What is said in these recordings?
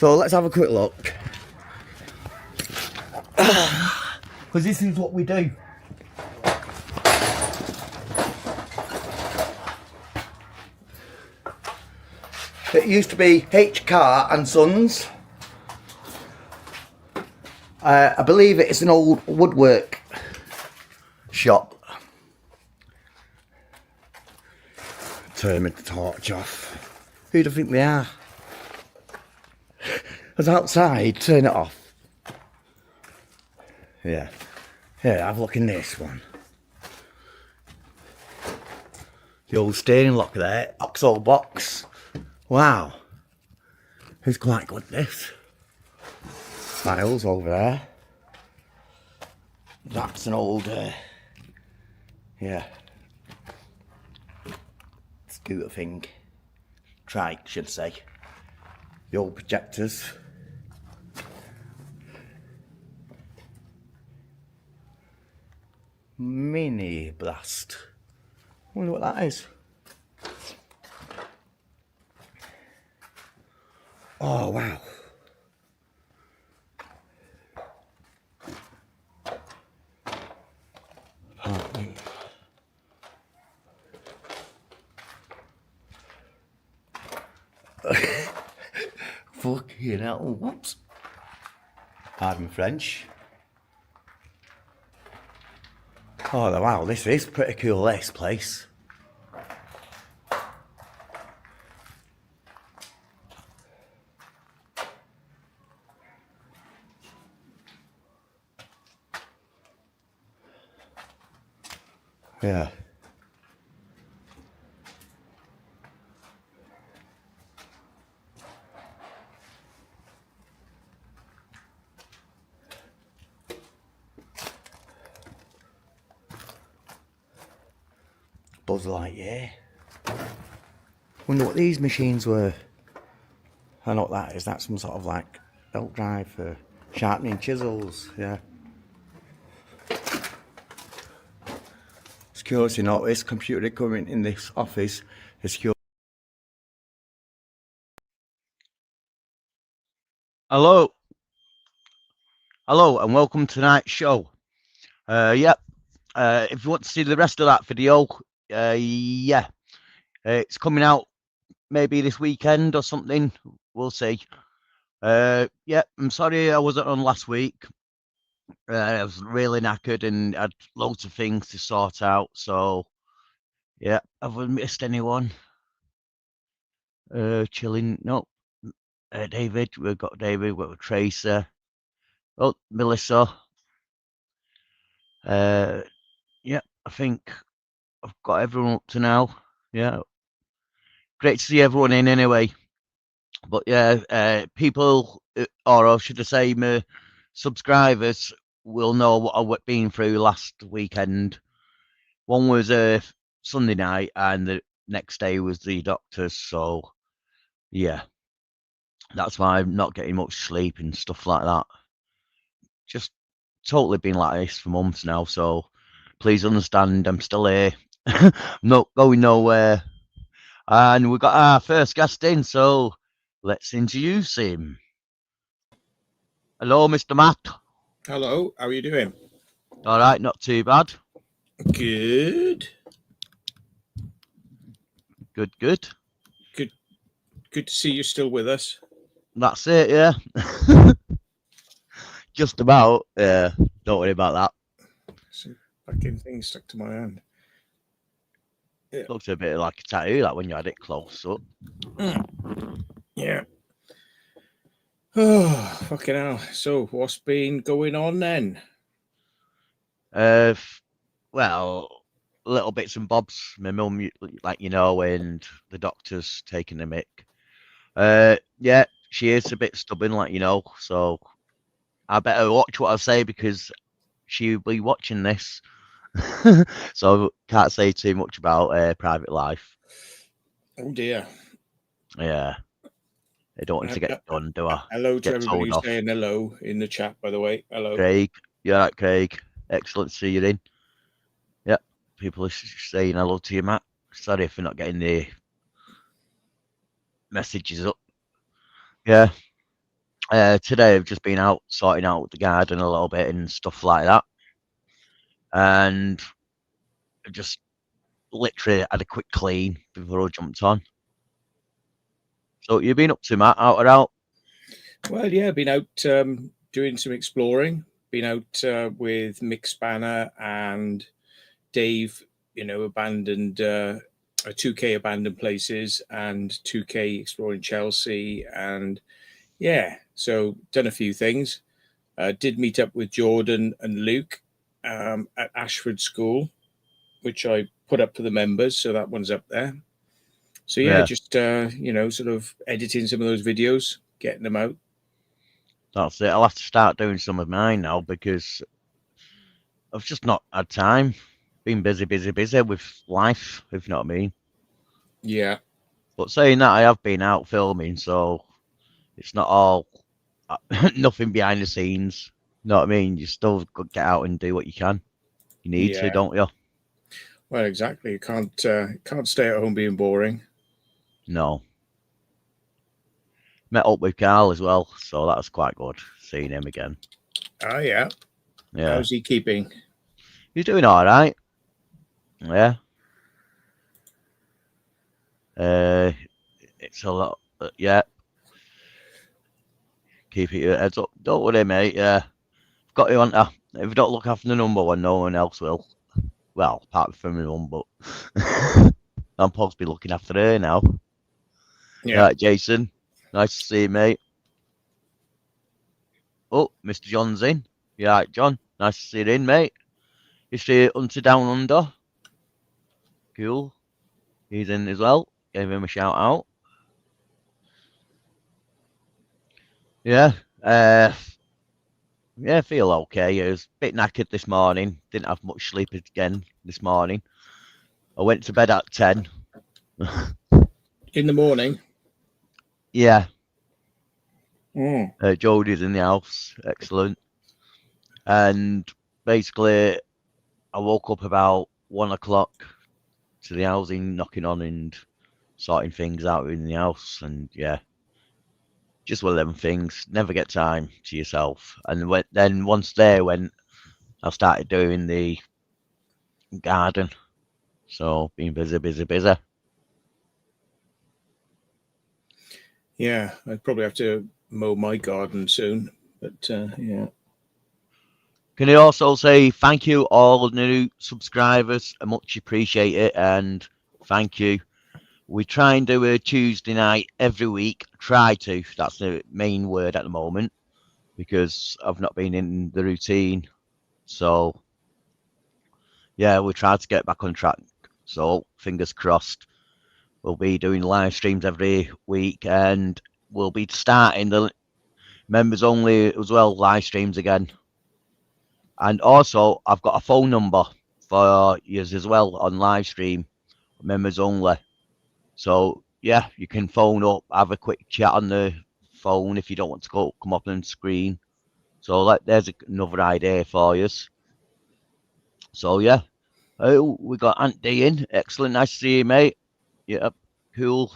So let's have a quick look. Because this is what we do. It used to be H. Carr and Sons. I believe it's an old woodwork shop. Turn the torch off. Who do you think they are? Because outside, turn it off. Yeah. Yeah, have a look in this one. The old steering lock there, Oxo box. Wow. It's quite good, this. Files over there. That's an old, yeah, scooter thing. Trike, should say. The old projectors. Mini blast. Wonder what that is. Oh wow. Fucking hell, whoops. Pardon French. Oh wow, this is pretty cool, this place. Yeah. Buzz Lightyear. Wonder what these machines were. I know what that is. That's some sort of like belt drive for sharpening chisels. Yeah. Security notice. Computer equipment in this office is secure. Hello. Hello and welcome to tonight's show. If you want to see the rest of that video, it's coming out maybe this weekend or something. We'll see. I'm sorry I wasn't on last week. I was really knackered and had loads of things to sort out. So, yeah, have we missed anyone? Chilling. No. David. We've got David. We've got Tracer. Oh, Melissa. I think I've got everyone up to now. Yeah. Great to see everyone in anyway. But yeah, people, or should I say, my subscribers will know what I've been through last weekend. One was a Sunday night, and the next day was the doctor's. So yeah, that's why I'm not getting much sleep and stuff like that. Just totally been like this for months now. So please understand, I'm still here. I'm not going nowhere. And we got our first guest in, so let's introduce him. Hello, Mr. Matt. Hello, how are you doing? All right, not too bad. Good. Good. Good to see you still with us. That's it, yeah. Just about. Yeah, don't worry about that. Some fucking thing stuck to my hand. Yeah. Looks a bit like a tattoo, that when you had it close up. Yeah. Oh, fucking hell. So, what's been going on then? Well, little bits and bobs. My mum, and the doctor's taking the mick. Yeah, she is a bit stubborn, so I better watch what I say because she'll be watching this. So can't say too much about private life. Oh dear. Yeah. I don't want to get done, do I? Hello to everybody who's saying hello in the chat, by the way. Hello. Craig. You're right, Craig. Excellent to see you in. Yeah. People are saying hello to you, Matt. Sorry for not getting the messages up. Yeah. Today I've just been out sorting out the garden a little bit and stuff like that, and I just literally had a quick clean before I jumped on. So you've been up to Matt, out and out? Well, yeah, been out doing some exploring. Been out with Mick Spanner and Dave. Abandoned 2K abandoned places and 2K exploring Chelsea, and yeah, so done a few things. Did meet up with Jordan and Luke at Ashford School, which I put up for the members, so that one's up there. So yeah, Yeah, just sort of editing some of those videos, getting them out. that's it. I'll have to start doing some of mine now because I've just not had time. Been busy, busy, busy with life, if you know what I mean. Yeah, But saying that, I have been out filming, so it's not all nothing behind the scenes. You know what I mean? You still got to get out and do what you can. You need to, yeah. don't you? Well, exactly. You can't stay at home being boring. No. Met up with Carl as well, so that's quite good. Seeing him again. Ah, yeah. Yeah. How's he keeping? He's doing all right. Yeah. Uh, it's a lot. Yeah. Keep your heads up. Don't worry, mate. Yeah. Got you on. If you don't look after the number one, no one else will. Well, apart from my mum, but I'm supposed to be looking after her now. Yeah. Yeah, Jason. Nice to see you, mate. Oh, Mr. John's in. Yeah, right, John. Nice to see you in, mate. You see Hunter Down Under. Cool. He's in as well. Gave him a shout out. Yeah. Uh, yeah, feel okay. I was a bit knackered this morning. Didn't have much sleep again this morning. I went to bed at 10. In the morning. Yeah. Mm. Jodie's in the house. Excellent. And basically, I woke up about 1 o'clock to the housing knocking on and sorting things out in the house. And yeah, just one of them things. Never get time to yourself. And then once there, when I started doing the garden, so being busy, busy, busy. Yeah, I'd probably have to mow my garden soon. But yeah. Can you also say thank you all the new subscribers? I much appreciate it, and thank you. We try and do a Tuesday night every week. Try to. That's the main word at the moment because I've not been in the routine. So yeah, we try to get back on track. So fingers crossed. We'll be doing live streams every week, and we'll be starting the members only as well live streams again. And also, I've got a phone number for you as well on live stream, members only. So yeah, you can phone up, have a quick chat on the phone if you don't want to come up on screen. So there's another idea for you. So yeah, oh, we got Aunt D in. Excellent, nice to see you, mate. Yep, cool.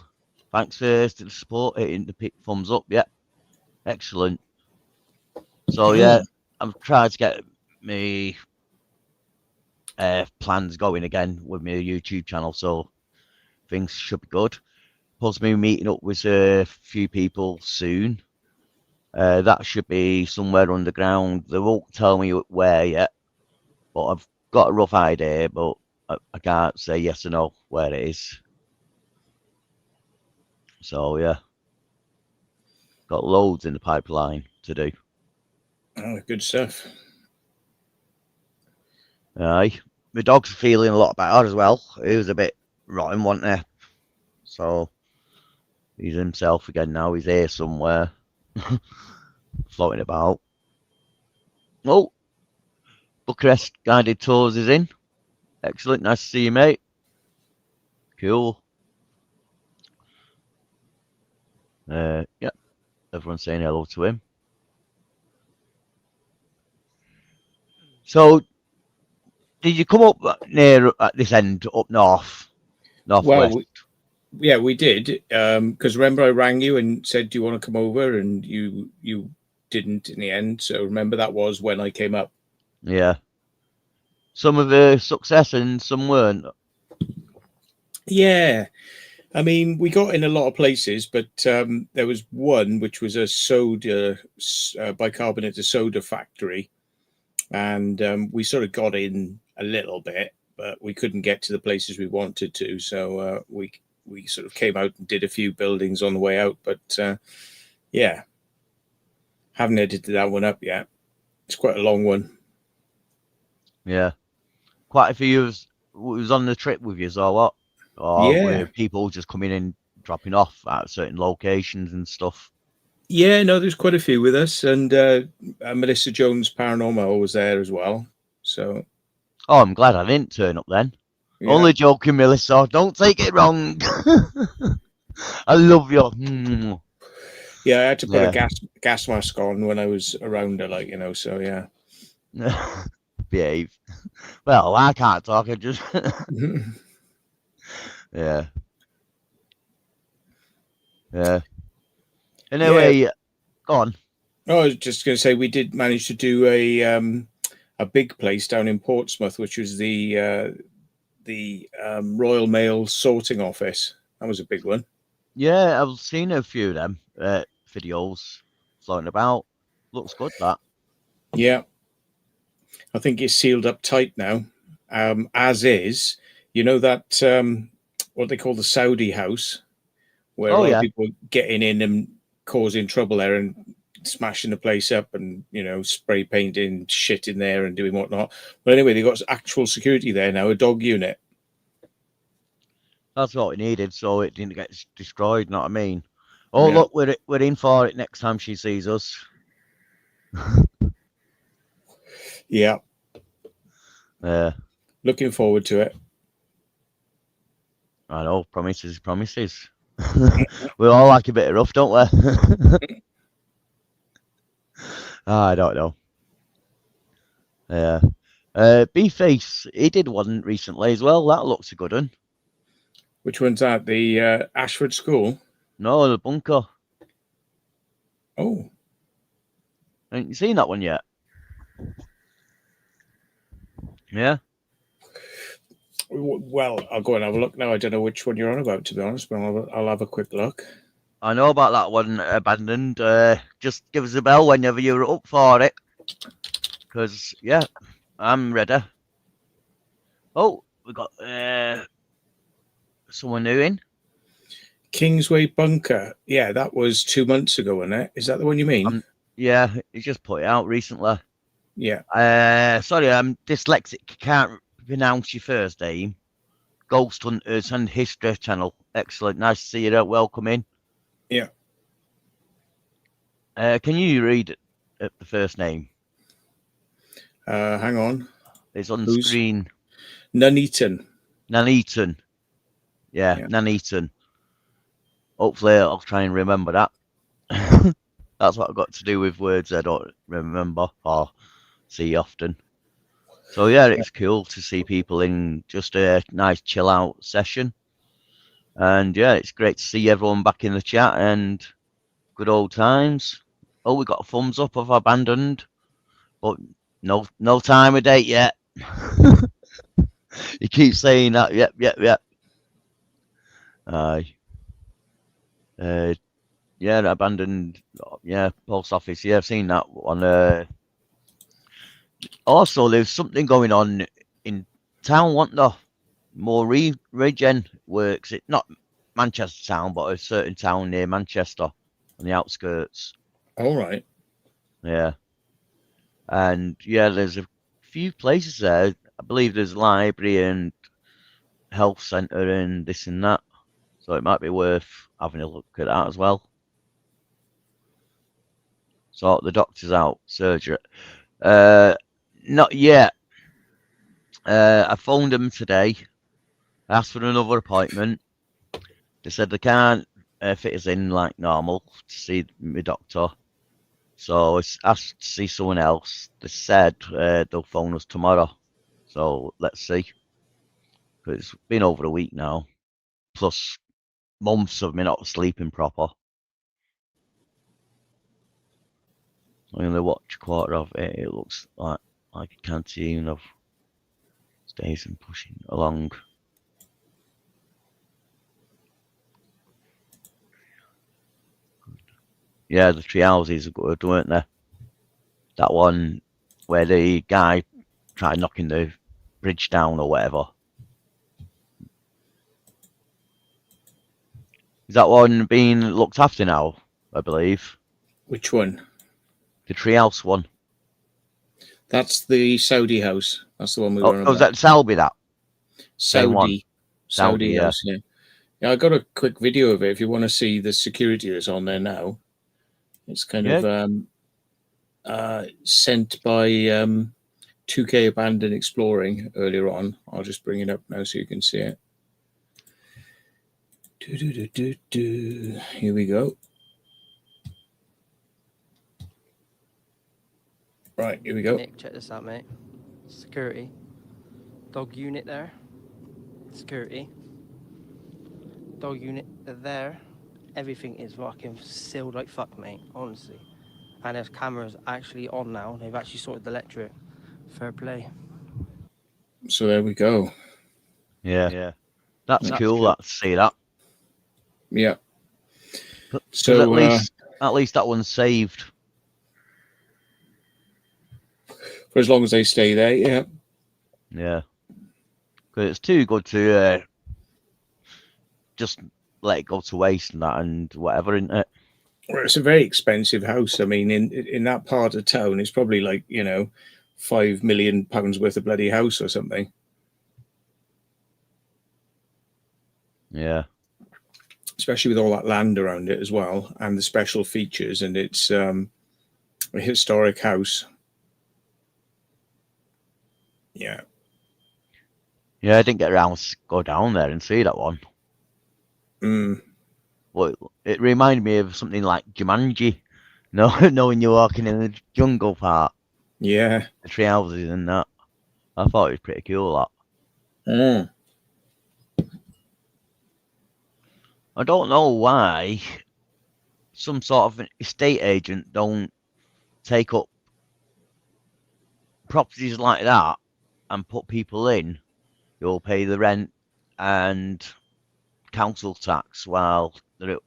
Thanks for the support, hitting the thumbs up. Yep, excellent. So yeah, Mm. I'm trying to get me plans going again with my YouTube channel, so things should be good. Plus, me meeting up with a few people soon. That should be somewhere underground. They won't tell me where yet, but I've got a rough idea, but I can't say yes or no where it is. So yeah, got loads in the pipeline to do. Oh, good stuff. Aye, my dog's feeling a lot better as well. He was a bit rotten, wasn't he? So he's himself again now. He's here somewhere, floating about. Oh, Bucharest guided tours is in. Excellent. Nice to see you, mate. Cool. Yeah, everyone's saying hello to him. So, did you come up near at this end, up north, Well, northwest? yeah, we did. Because remember, I rang you and said, "Do you want to come over?" And you didn't in the end. So remember, that was when I came up. Yeah. Some of the success and some weren't. Yeah, I mean, we got in a lot of places, but there was one which was a bicarbonate of soda factory, and we sort of got in a little bit, but we couldn't get to the places we wanted to. So we sort of came out and did a few buildings on the way out, but yeah, haven't edited that one up yet. It's quite a long one. Yeah. Quite a few of us was on the trip with you, so what? Or were Yeah, people just coming in, dropping off at certain locations and stuff? yeah, no, there's quite a few with us, and Melissa Jones Paranormal was there as well. So Oh, I'm glad I didn't turn up then. yeah, Only joking, Melissa. Don't take it wrong. I love you. yeah, I had to put a Yeah. gas mask on when I was around her, like, So yeah. Behave. Well, I can't talk. I just. Yeah. Yeah. Yeah, Anyway, go on. I was just going to say we did manage to do a big place down in Portsmouth, which was the Royal Mail sorting office. That was a big one. Yeah, I've seen a few of them videos floating about. Looks good, that. Yeah, I think it's sealed up tight now, as is. You know that what they call the Saudi house, where a Oh, lot of yeah. people are getting in and causing trouble there and smashing the place up and spray painting shit in there and doing whatnot. But anyway, they got actual security there now, a dog unit. That's what we needed so it didn't get destroyed, know what I mean? Oh, Yeah, look, we're in for it next time she sees us. yeah. Yeah, Looking forward to it. I know, promises, promises. We all like a bit of rough, don't we? I don't know. Yeah. B-Face, he did one recently as well. That looks a good one. Which one's that? The Ashford School. No, the bunker. Oh, Ain't you seen that one yet? Yeah. well, I'll go and have a look now. I don't know which one you're on about, to be honest, but I'll have a quick look. I know about that one, Abandoned. Just give us a bell whenever you're up for it. Because, yeah, I'm ready. Oh, we got someone new in. Kingsway Bunker. Yeah, that was 2 months ago, wasn't it? Is that the one you mean? Yeah, he just put it out recently. Yeah. Sorry, I'm dyslexic. Can't pronounce your first name. Ghost Hunters and History Channel. Excellent. Nice to see you. Welcome in. Yeah. Can you read the first name? Hang on. It's on the Who's screen. Nuneaton? Nuneaton. Yeah, Yeah. Nuneaton. Hopefully, I'll try and remember that. That's what I've got to do with words I don't remember or see often. So yeah, it's cool to see people in just a nice chill out session. And yeah, it's great to see everyone back in the chat and good old times. Oh, we got a thumbs up of Abandoned, but no time or date yet. You keep saying that. Yep, yep, yep. Aye. Uh, yeah, Abandoned. Yeah, post office. Yeah, I've seen that one. Also, there's something going on in town, wasn't there? More regen works. It not Manchester town, but a certain town near Manchester on the outskirts. All right. Yeah, and yeah, there's a few places there. I believe there's a library and health centre and this and that. So it might be worth having a look at that as well. So the doctor's out, surgery. Uh, Not yet. I phoned them today. Asked for another appointment. They said they can't fit us in like normal to see my doctor. So I asked to see someone else. They said they'll phone us tomorrow. So let's see. 'Cause it's been over a week now. Plus months of me not sleeping proper. I only watch a quarter of it. It looks like a canteen of stays and pushing along. Yeah, the tree houses are good, weren't they? That one where the guy tried knocking the bridge down or whatever. Is that one being looked after now? I believe Which one? the treehouse one. That's the Saudi house. That's the one we Oh, were on was about. that Selby? That same one, Saudi. Saudi. Saudi Yeah, house, yeah. Yeah, I got a quick video of it if you want to see the security that's on there now. It's kind yeah, of sent by 2K Abandoned Exploring earlier on. I'll just bring it up now so you can see it. Here we go. Right, here we go. Nick, check this out, mate. Security. Dog unit there. Security. Dog unit there. Everything is fucking sealed like fuck, mate. Honestly. And there's cameras actually on now. They've actually sorted the electric. Fair play. So there we go. yeah. That's cool. That to see that. Yeah. Because So at least that one's saved. for as long as they stay there, yeah. Yeah. Because it's too good to just let it go to waste and that and whatever, isn't it? Well, it's a very expensive house. I mean, in that part of town, it's probably like, you know, £5 million worth of bloody house or something. Yeah. Especially with all that land around it as well, and the special features, and it's a historic house. Yeah. Yeah, I didn't get around to go down there and see that one. Mm. Well, it reminded me of something like Jumanji. No, knowing you're walking in the jungle part, Yeah. the tree houses and that. I thought it was pretty cool. That Mm. I don't know why some sort of an estate agent don't take up properties like that and put people in. You'll pay the rent and council tax while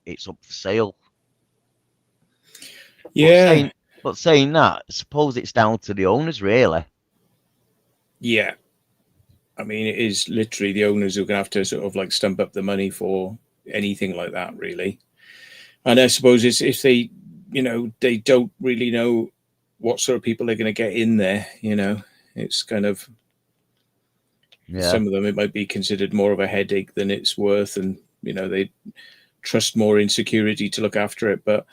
it's up for sale. But Yeah. saying that, I suppose it's down to the owners, really. Yeah. I mean, it is literally the owners who are going to have to sort of like stump up the money for anything like that, really. And I suppose it's if they, you know, they don't really know what sort of people they're going to get in there, you know, it's kind of, Yeah, some of them, it might be considered more of a headache than it's worth. And, you know, they trust more in security to look after it. But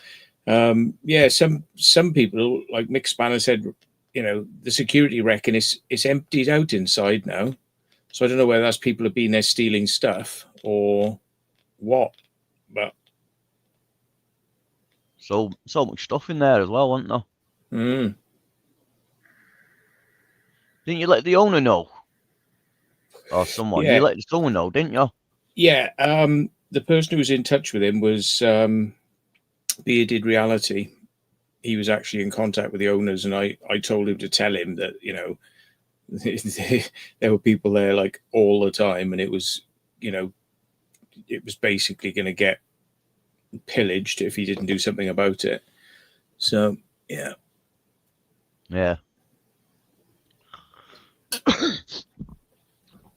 yeah, some people, like Mick Spanner said, you know, the security reckon it's emptied out inside now. So I don't know whether that's people have been there stealing stuff or what. But so much stuff in there as well, wasn't there? mm, Didn't you let the owner know or someone? You yeah, let someone know, didn't you? yeah. The person who was in touch with him was Bearded Reality. He was actually in contact with the owners, and I told him to tell him that, you know, there were people there like all the time, and it was, you know, it was basically going to get pillaged if he didn't do something about it. So yeah. Yeah.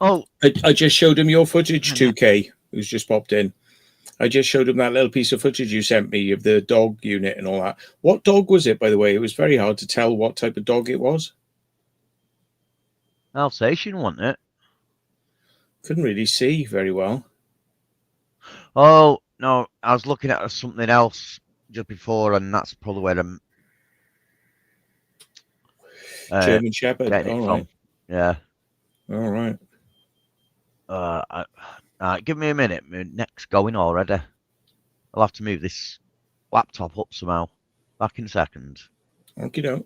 Oh, I just showed him your footage, 2K, who's just popped in. I just showed him that little piece of footage you sent me of the dog unit and all that. What dog was it, by the way? It was very hard to tell what type of dog it was. Alsatian, wasn't it? Couldn't really see very well. Oh no, I was looking at something else just before, and that's probably where I'm German Shepherd. getting it All from. right. Yeah. All right. Give me a minute. My neck's going already. I'll have to move this laptop up somehow. Back in a second. Okay, doke.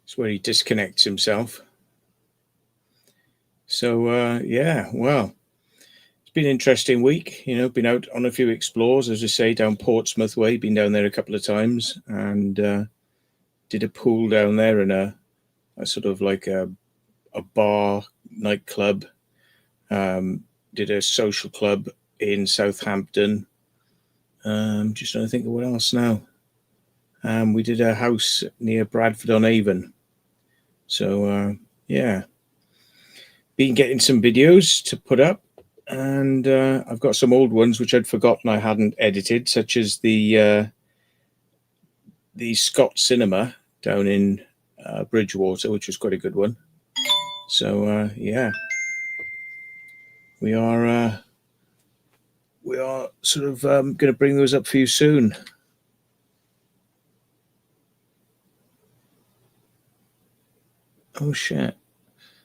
It's where he disconnects himself. So yeah, well, it's been an interesting week. Been out on a few explores, as I say, down Portsmouth way. Been down there a couple of times and did a pool down there and a sort of like a bar nightclub. Did a social club in Southampton. Just trying to think of what else now. We did a house near Bradford on Avon. So yeah, been getting some videos to put up, and I've got some old ones which I'd forgotten I hadn't edited, such as the Scott Cinema down in Bridgewater, which was quite a good one. So yeah, we are sort of going to bring those up for you soon. Oh shit!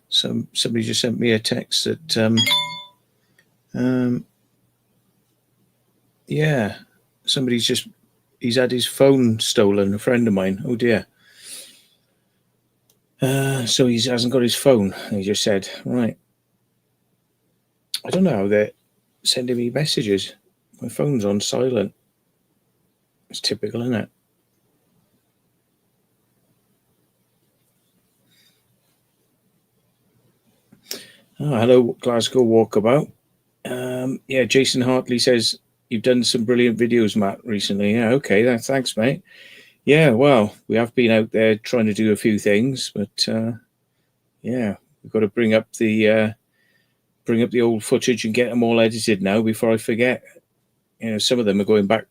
Somebody just sent me a text that yeah, he's had his phone stolen. A friend of mine. Oh dear. So he hasn't got his phone. He just said, right. I don't know how they're sending me messages. My phone's on silent. It's typical, isn't it? Oh, hello, Glasgow Walkabout. Yeah, Jason Hartley says, you've done some brilliant videos, Matt, recently. Yeah, okay, thanks, mate. Yeah, well, we have been out there trying to do a few things, but yeah, we've got to bring up the old footage and get them all edited now before I forget. Some of them are going back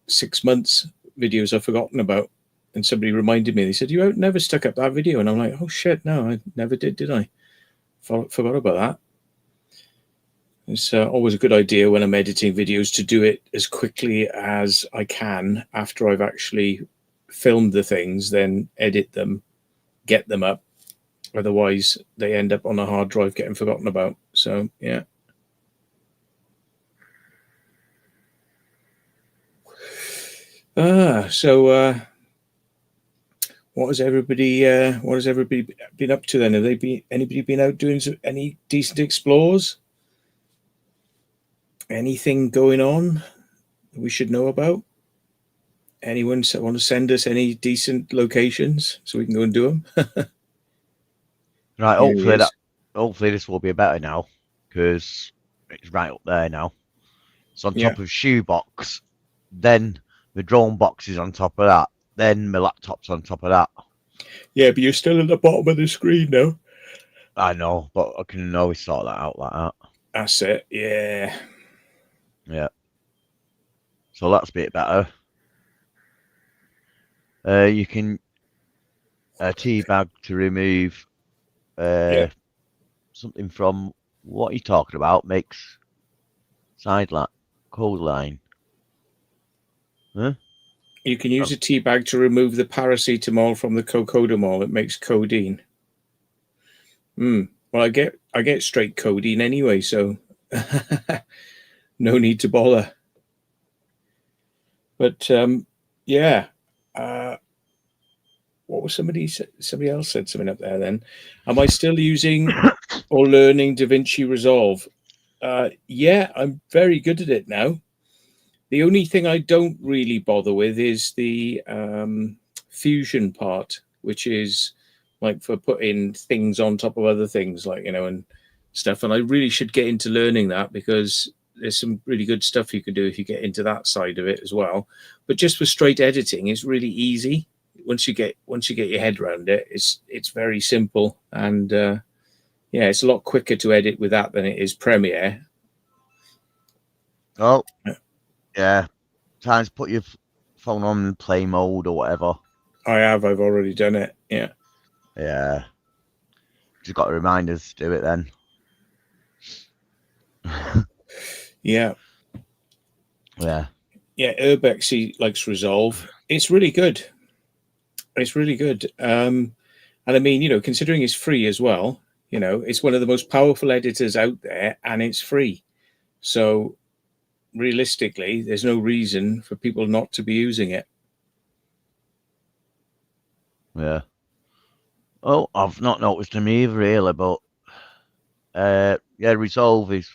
6 months, videos I've forgotten about. And somebody reminded me, they said, you never stuck up that video. And I'm like, oh shit, no, I never did I? Forgot about that. It's always a good idea when I'm editing videos to do it as quickly as I can after I've actually filmed the things, then edit them, get them up. Otherwise, they end up on a hard drive getting forgotten about. So, yeah. So what has everybody been up to then? Anybody been out doing any decent explores? Anything going on that we should know about? Anyone want to send us any decent locations so we can go and do them? Right, hopefully this will be better now, because it's right up there now. It's on top of Shoebox, then the drone box is on top of that, then my laptop's on top of that. Yeah, but you're still at the bottom of the screen now. I know, but I can always sort that out like that. That's it, yeah. Yeah. So that's a bit better. You can teabag to remove something from what you're talking about, makes side code line. Huh? You can use a tea bag to remove the paracetamol from the cocodamol. It makes codeine. Well, I get straight codeine anyway, so no need to bother. But yeah, what was somebody else said something up there? Then, am I still using or learning DaVinci Resolve? Yeah, I'm very good at it now. The only thing I don't really bother with is the fusion part, which is like for putting things on top of other things, like, and stuff. And I really should get into learning that, because there's some really good stuff you can do if you get into that side of it as well. But just for straight editing, it's really easy. Once you get your head around it, it's very simple. And yeah, it's a lot quicker to edit with that than it is Premiere. Oh, yeah. Times put your phone on play mode or whatever. I've already done it. Yeah. Yeah. Just got to remind us to do it then. Yeah. Yeah. Yeah, Urbex, he likes Resolve. It's really good. It's really good. And I mean, considering it's free as well, it's one of the most powerful editors out there, and it's free. So realistically, there's no reason for people not to be using it. Yeah. Oh, I've not noticed them either, really, but yeah, Resolve is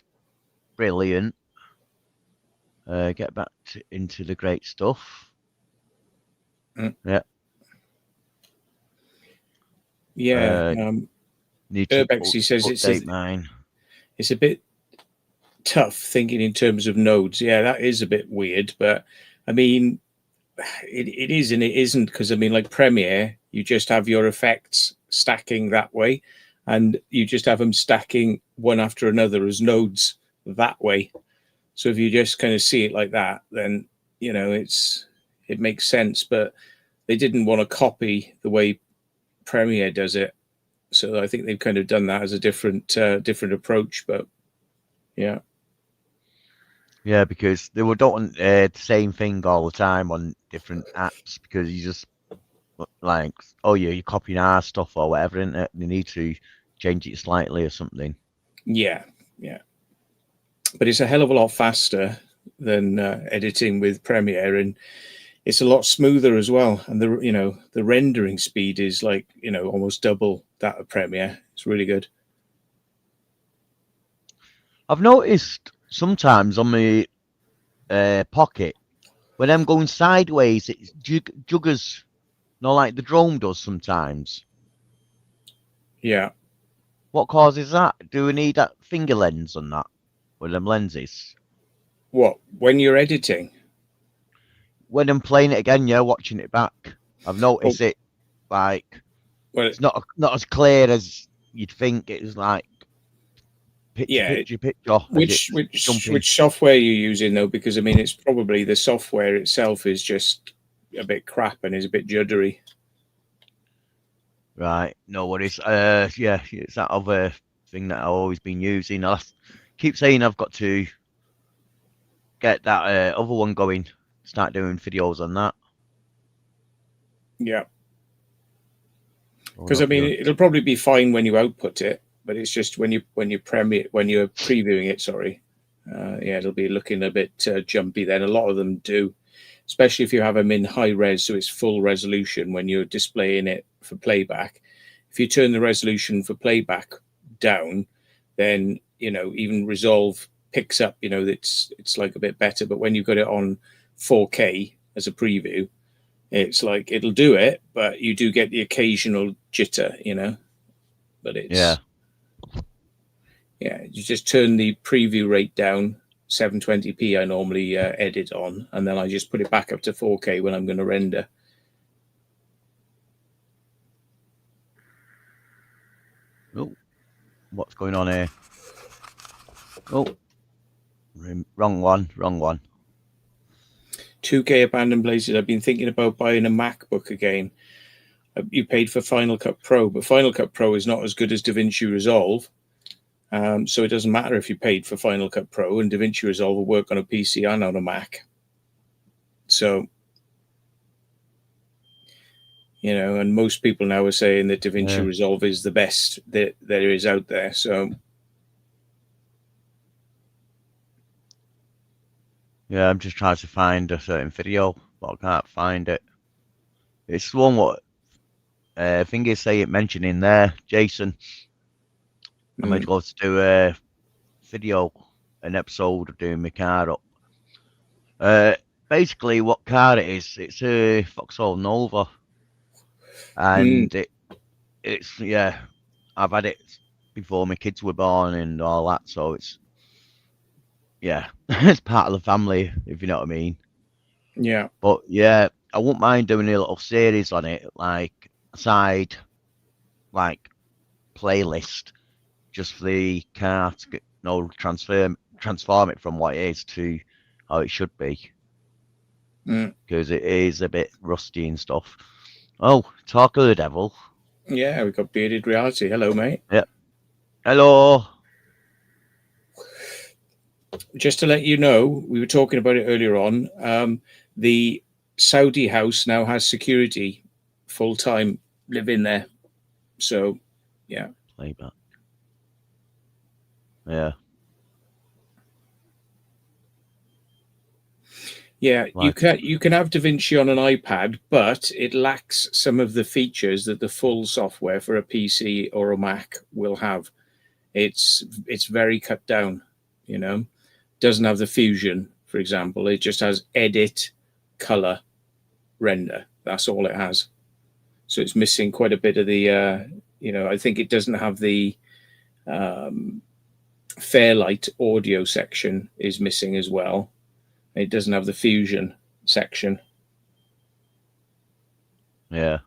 brilliant. Get back into the great stuff. Mm. Yeah. Yeah. Need to Urbex, he says update mine. it's a bit tough thinking in terms of nodes. Yeah, that is a bit weird, but I mean, it is and it isn't, because I mean, like Premiere, you just have your effects stacking that way, and you just have them stacking one after another as nodes that way. So if you just kind of see it like that, then it makes sense. But they didn't want to copy the way Premiere does it, so I think they've kind of done that as a different approach. But yeah. Yeah, because they were doing the same thing all the time on different apps, because you just like, oh yeah, you're copying our stuff or whatever, isn't it? They need to change it slightly or something. Yeah, but it's a hell of a lot faster than editing with Premiere, and it's a lot smoother as well. And the rendering speed is like almost double that of Premiere. It's really good. I've noticed sometimes on my Pocket, when I'm going sideways, it juggers, like the drone does sometimes. Yeah. What causes that? Do we need that finger lens on that with them lenses? What, when you're editing? When I'm playing it again, yeah, watching it back, I've noticed it like Well, it's not as clear as you'd think. It's like picture, yeah. picture, picture as it's jumping. Which software you're using though? Because I mean, it's probably the software itself is just a bit crap and is a bit juddery. Right, no worries. Yeah, it's that other thing that I've always been using. I keep saying I've got to get that other one going. Start doing videos on that. Yeah. Oh, Because I not mean, good. it'll probably be fine when you output it, but it's just when you're previewing it. Sorry, yeah, it'll be looking a bit jumpy. Then a lot of them do, especially if you have them in high res, so it's full resolution when you're displaying it for playback. If you turn the resolution for playback down, then even Resolve picks up. It's like a bit better. But when you've got it on 4K as a preview, it's like it'll do it, but you do get the occasional jitter. But Yeah. You just turn the preview rate down 720p. I normally edit on, and then I just put it back up to 4K when I'm going to render. Oh, what's going on here? Oh, wrong one. 2K Abandoned Places. I've been thinking about buying a MacBook again. You paid for Final Cut Pro, but Final Cut Pro is not as good as DaVinci Resolve. So it doesn't matter if you paid for Final Cut Pro, and DaVinci Resolve will work on a PC and on a Mac. So, and most people now are saying that DaVinci Resolve is the best that there is out there. So, yeah, I'm just trying to find a certain video, but I can't find it. It's the one what I think it's saying mentioning there, Jason. I might go to do a video, an episode of doing my car up. Basically, what car it is, it's a Vauxhall Nova, and it's yeah, I've had it before my kids were born and all that, so it's it's part of the family, if you know what I mean. yeah. But yeah, I wouldn't mind doing a little series on it, like a side, like playlist, just for the car to get, transform it from what it is to how it should be, because it is a bit rusty and stuff. Oh, talk of the devil. Yeah, we've got Bearded Reality. Hello, mate. Yep. Hello. Just to let you know, we were talking about it earlier on. The Saudi house now has security full-time living there. So, yeah. Playback. Yeah. Yeah, you can have DaVinci on an iPad, but it lacks some of the features that the full software for a PC or a Mac will have. It's very cut down, doesn't have the fusion, for example. It just has edit, color, render. That's all it has. So it's missing quite a bit of the, I think it doesn't have the Fairlight audio section is missing as well. It doesn't have the fusion section. Yeah.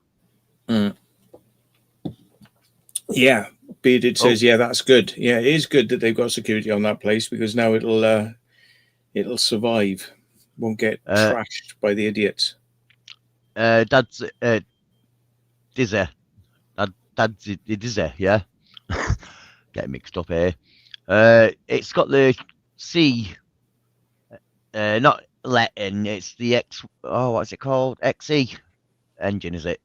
Yeah, Bearded says, yeah, that's good. Yeah, it is good that they've got security on that place, because now it'll survive. Won't get trashed by the idiots. Dad's Dizzy. Dad's Dizzy, yeah. Getting mixed up here. It's got the C, not Latin. It's the X. Oh, what's it called? XE engine, is it?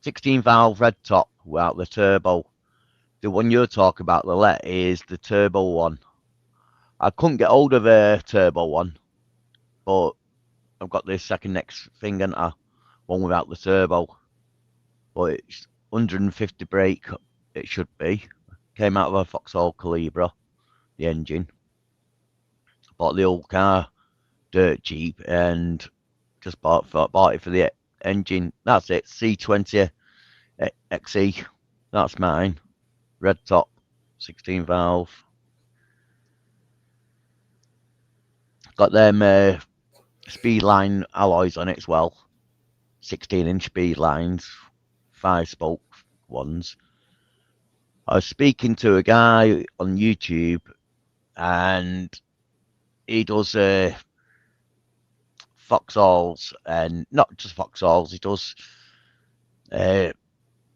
16 valve red top without the turbo. The one you're talking about, the let, is the turbo one. I couldn't get hold of a turbo one, but I've got the second next thing, and one without the turbo. But it's 150 brake. It should be. Came out of a Vauxhall Calibra, the engine. Bought the old car, dirt cheap, and just bought it for the engine. That's it. C20 XE. That's mine. Red top, 16 valve. Got them speed line alloys on it as well. 16-inch speed lines, 5-spoke ones. I was speaking to a guy on YouTube, and he does Vauxhalls, and not just Vauxhalls. He does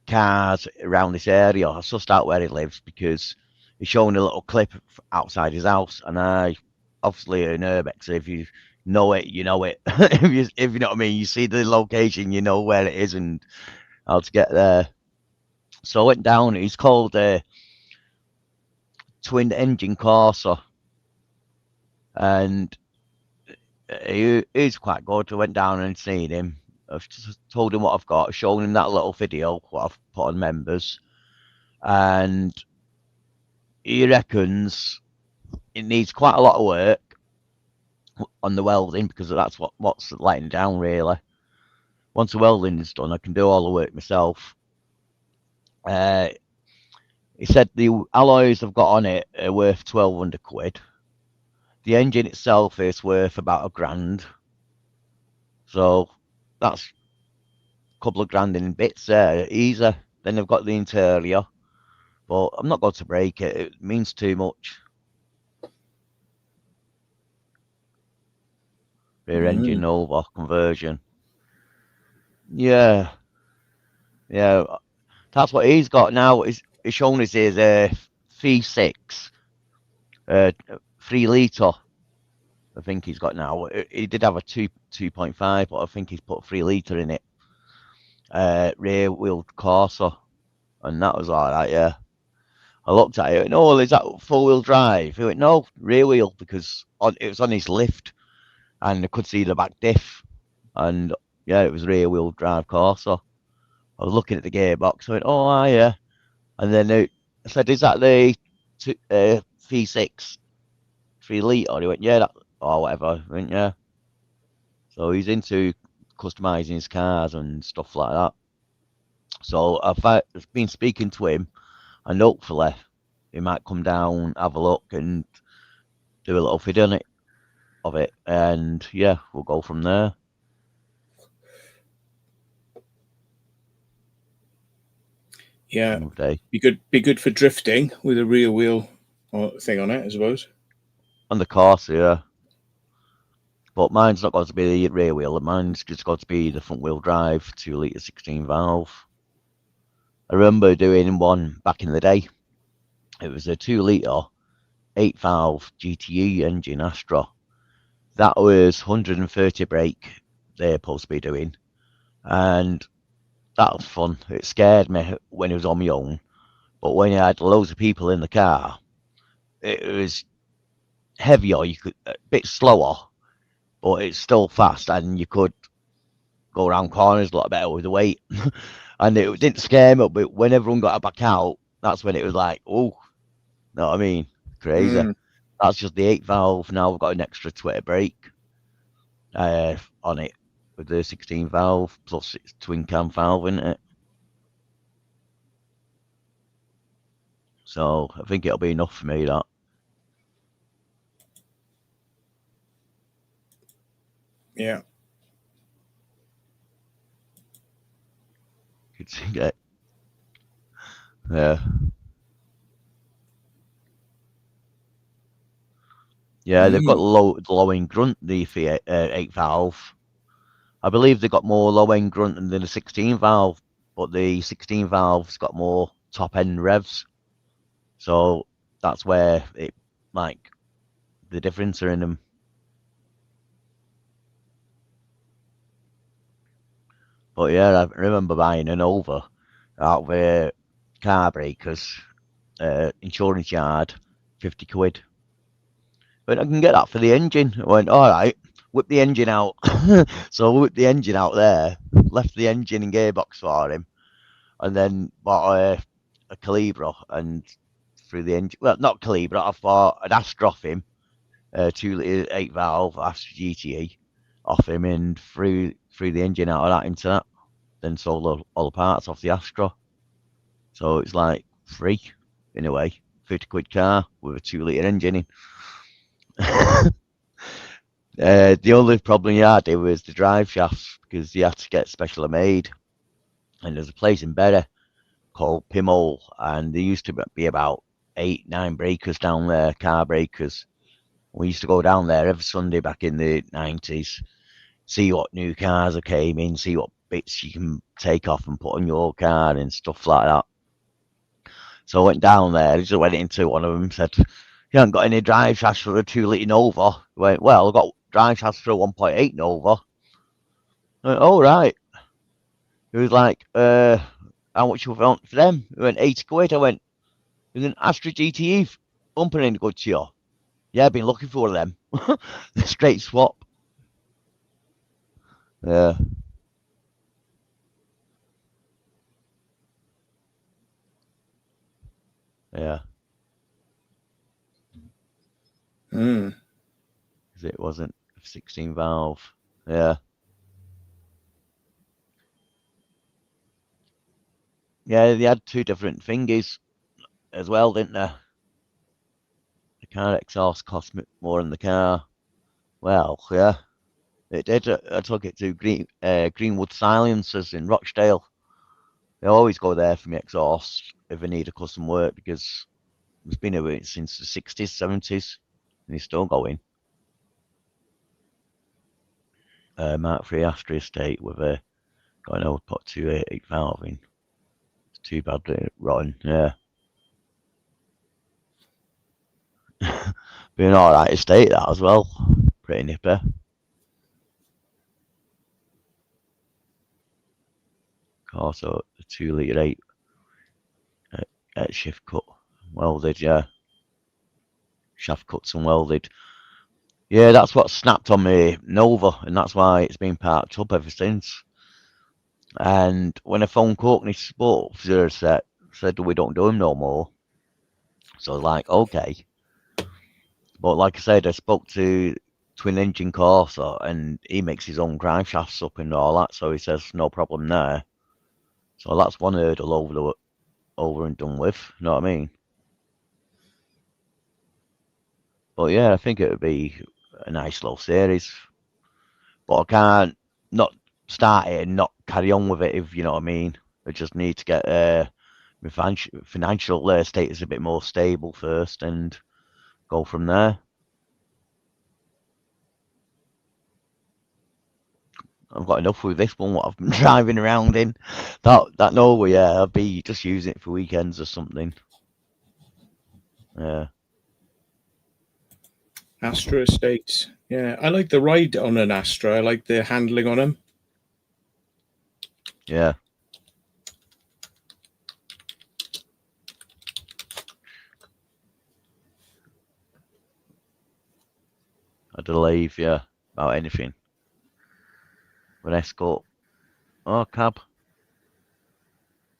cars around this area. I sussed out where he lives because he's showing a little clip outside his house, and I obviously in Urbex. If you know it, you know it. if you know what I mean, you see the location, you know where it is and how to get there. So I went down. He's called Twin Engine Corsa, and he's quite good. I went down and seen him. I've just told him what I've got, shown him that little video what I've put on members, and he reckons it needs quite a lot of work on the welding, because that's what's letting down really. Once the welding is done, I can do all the work myself. He said the alloys I've got on it are worth 1,200 quid. The engine itself is worth about £1,000. So that's a couple of grand in bits there, easy. Then I've got the interior, but I'm not going to break it. It means too much. Rear engine over conversion. Yeah. That's what he's got now. He's shown us his V6, 3 litre. I think he's got now. He did have a 2.5, but I think he's put 3 litre in it. Rear wheel Corsa, and that was all right. Yeah. I looked at it. And, oh, is that 4-wheel drive? He went, no, rear wheel, because it was on his lift, and I could see the back diff, and yeah, it was rear wheel drive Corsa. I was looking at the gearbox. I went, oh, yeah. And then I said, is that the V6 3 litre? He went, yeah, or whatever. I went, yeah. So he's into customizing his cars and stuff like that. So I've been speaking to him, and hopefully he might come down, have a look, and do a little video of it. And yeah, we'll go from there. Yeah, be good for drifting with a rear wheel thing on it, I suppose. On the course, yeah. But mine's not going to be the rear wheel. Mine's just got to be the front wheel drive, 2 litre 16 valve. I remember doing one back in the day. It was a 2 litre 8 valve GTE engine Astra. That was 130 brake they're supposed to be doing, and that was fun. It scared me when it was on my own, but when you had loads of people in the car, it was heavier. You could a bit slower, but it's still fast, and you could go around corners a lot better with the weight. And it didn't scare me, but when everyone got back out, that's when it was like, oh, know what I mean? Crazy. That's just the 8 valve. Now we've got an extra 20 brake on it with the 16 valve, plus it's twin cam valve, isn't it? So I think it'll be enough for me, that. Yeah. Yeah. Yeah, they've got low end grunt, the 8 valve. I believe they've got more low end grunt than the 16 valve, but the 16 valve's got more top end revs. So that's where it, like, the difference are in them. But yeah, I remember buying an Nova out of car breakers, insurance yard, 50 quid. But I can get that for the engine. I went, all right, whip the engine out. So I whipped the engine out there, left the engine and gearbox for him, and then bought a Calibra and through the engine. Well, not Calibra, I bought an Astra off him, 2 litre 8 valve Astra GTE off him, and threw the engine out of that into that. Then sold all the parts off the Astra. So it's like free in a way. 50 quid car with a 2 litre engine in. The only problem he had was the drive shafts because he had to get specially made. And there's a place in Bury called Pimhole, and there used to be about 8, 9 breakers down there, car breakers. We used to go down there every Sunday back in the 90s, see what new cars came in, see what bits you can take off and put on your car and stuff like that. So I went down there, just went into one of them, said, "You haven't got any drive shafts for a 2 litre Nova?" I went, "Well, I've got drive shafts for a 1.8 Nova." I went, "Oh, right." He was like, "How much you want for them?" I went, 80 quid. I went, "There's an Astra GTE bumping in good to you." "Yeah, I've been looking for them." Straight swap. Yeah, yeah. Mm. Because it wasn't 16 valve. Yeah. Yeah, they had 2 different thingies as well, didn't they? The car exhaust cost me more than the car. Well, yeah, it did. I took it to Greenwood Silencers in Rochdale. They always go there for my exhaust if I need a custom work because it's been doing it since the 60s, 70s, and he's still going. Mark 3 Astra Estate with a got an old pot 288 valve in. It's too bad that it rotten. Yeah. Being alright estate that as well. Pretty nippy. Also, a 2 litre 8 shift cut. Welded, yeah. Shaft cuts and welded. Yeah, that's what snapped on me Nova, and that's why it's been parked up ever since. And when I phoned Courtney Sports, they said we don't do them no more. So I was like, okay. But like I said, I spoke to Twin Engine Corsa, and he makes his own drive shafts up and all that. So he says no problem there. So that's one hurdle over and done with. You know what I mean? But yeah, I think it would be a nice little series. But I can't not start it and not carry on with it, if you know what I mean. I just need to get my financial status a bit more stable first and go from there. I've got enough with this one, what I've been driving around in. That Nova, yeah, I'll be just using it for weekends or something. Yeah. Astra Estates. Yeah, I like the ride on an Astra. I like the handling on them. Yeah. I believe, yeah, about anything. An Escort. Oh, cab.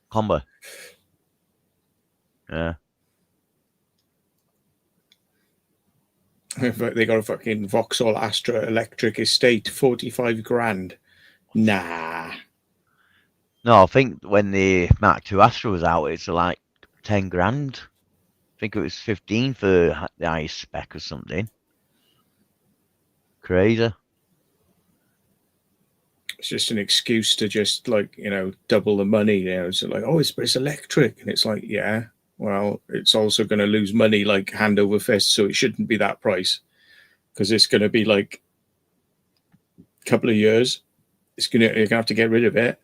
Combo. Yeah. They got a fucking Vauxhall Astra electric estate, 45 grand. Nah. No, I think when the Mark II Astra was out, it's like 10 grand. I think it was 15 for the highest spec or something. Crazy. It's just an excuse to just like, double the money. It's like, oh, it's electric. And it's like, yeah, well, it's also going to lose money like hand over fist. So it shouldn't be that price because it's going to be like a couple of years. You're going to have to get rid of it.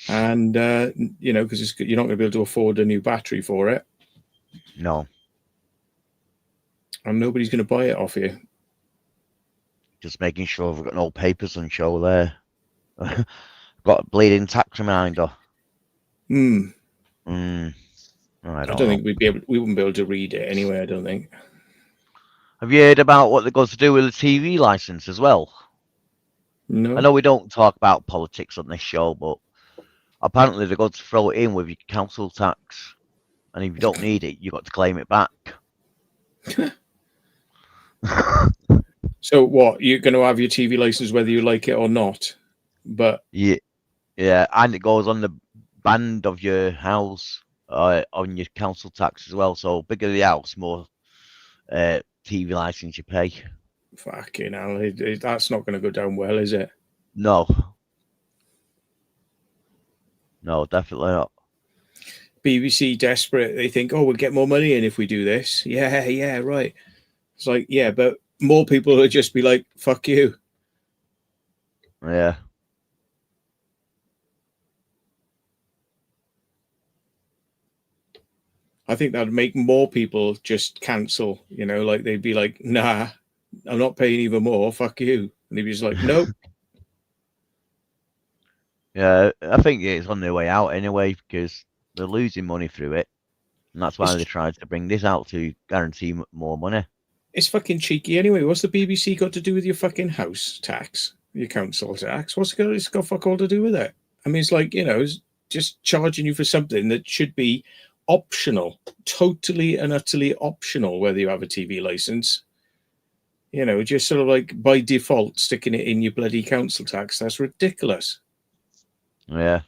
And, because you're not going to be able to afford a new battery for it. No, And nobody's going to buy it off you. just making sure we've got no papers on show there. Got a bleeding tax reminder. Hmm. I I don't don't know. think we wouldn't be able to read it anyway, I don't think. Have you heard about what they're going to do with the TV license as well? No. I know we don't talk about politics on this show, but apparently they're going to throw it in with your council tax. And if you don't need it, you've got to claim it back. So what? You're going to have your TV license whether you like it or not. But Yeah, and it goes on the band of your house, on your council tax as well. So bigger the house, more TV license you pay. fucking hell, that's not going to go down well, is it? No, definitely not. BBC desperate. They think, oh, we'll get more money in if we do this. Yeah, right. It's like, yeah, but more people will just be like, fuck you. Yeah. I think that'd make more people just cancel, like they'd be like, nah, I'm not paying even more. Fuck you. And they'd be just like, nope. Yeah, I think it's on their way out anyway because they're losing money through it. And that's why they tried to bring this out to guarantee more money. It's fucking cheeky anyway. What's the BBC got to do with your fucking house tax, your council tax? It's got fuck all to do with it? I mean, it's like, it's just charging you for something that should be optional, totally and utterly optional, whether you have a TV license. Just sort of like by default sticking it in your bloody council tax. That's ridiculous. Yeah.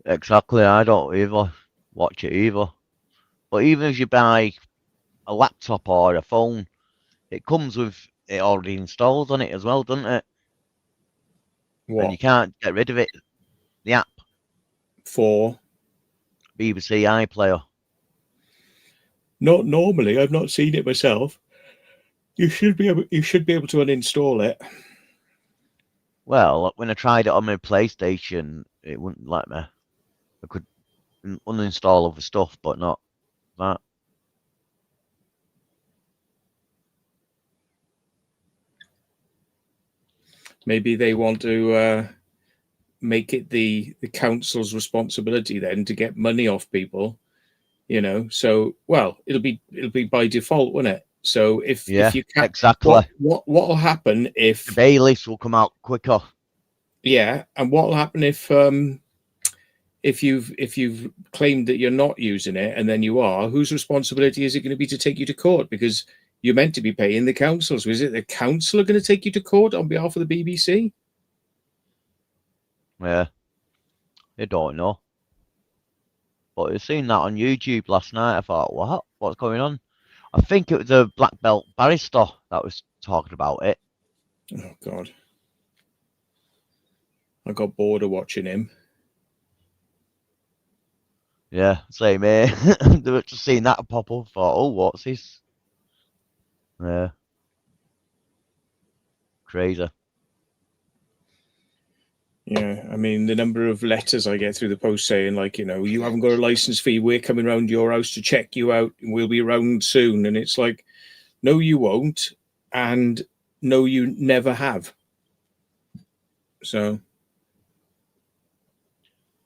Exactly. I don't either watch it either. But even if you buy a laptop or a phone, it comes with it already installed on it as well, doesn't it? And What you can't get rid of it. The app, for? BBC iPlayer. Not normally. I've not seen it myself. You should be able to uninstall it. Well, when I tried it on my PlayStation, it wouldn't let me. I could uninstall other stuff, but not that. Maybe they want to make it the council's responsibility then to get money off people. So it'll be by default, won't it? So if Yeah, you can't, exactly. what will happen if The bailiffs will come out quicker. Yeah, and what will happen if you've claimed that you're not using it and then you are? Whose responsibility is it going to be to take you to court? Because you're meant to be paying the council. So is it the council are going to take you to court on behalf of the BBC? Yeah, I don't know. But I seen that on YouTube last night. I thought, what? What's going on? I think it was a black belt barrister that was talking about it. Oh God, I got bored of watching him. Yeah, same here. They were just seeing that pop up. Thought, oh, what's this? Yeah, crazy. Yeah, I mean, the number of letters I get through the post saying, like, you haven't got a license fee. We're coming round your house to check you out, and we'll be around soon. And it's like, no, you won't, and no, you never have. So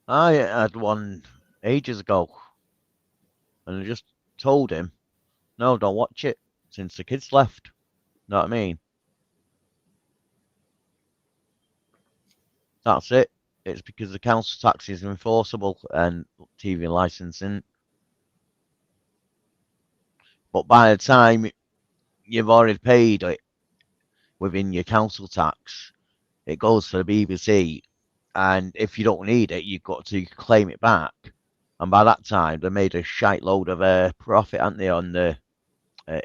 I had one ages ago, and I just told him, no, don't watch it since the kids left. Know what I mean? That's it. It's because the council tax is enforceable and TV licensing. But by the time you've already paid it within your council tax, it goes to the BBC, and if you don't need it, you've got to claim it back. And by that time, they made a shite load of profit, haven't they, on the uh,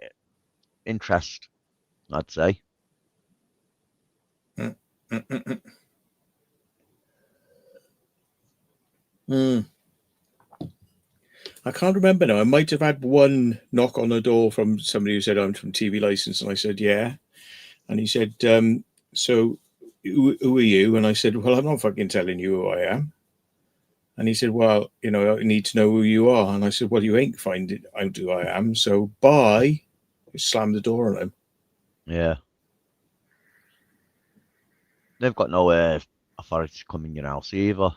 interest, I'd say. Mm, mm, mm, mm. Mm. I can't remember now. I might have had one knock on the door from somebody who said, I'm from TV License. And I said, yeah. And he said, so who are you? And I said, well, I'm not fucking telling you who I am. And he said, well, I need to know who you are. And I said, well, you ain't finding out who I am. So bye. Slammed the door on him. Yeah. They've got no authority to come in your house either.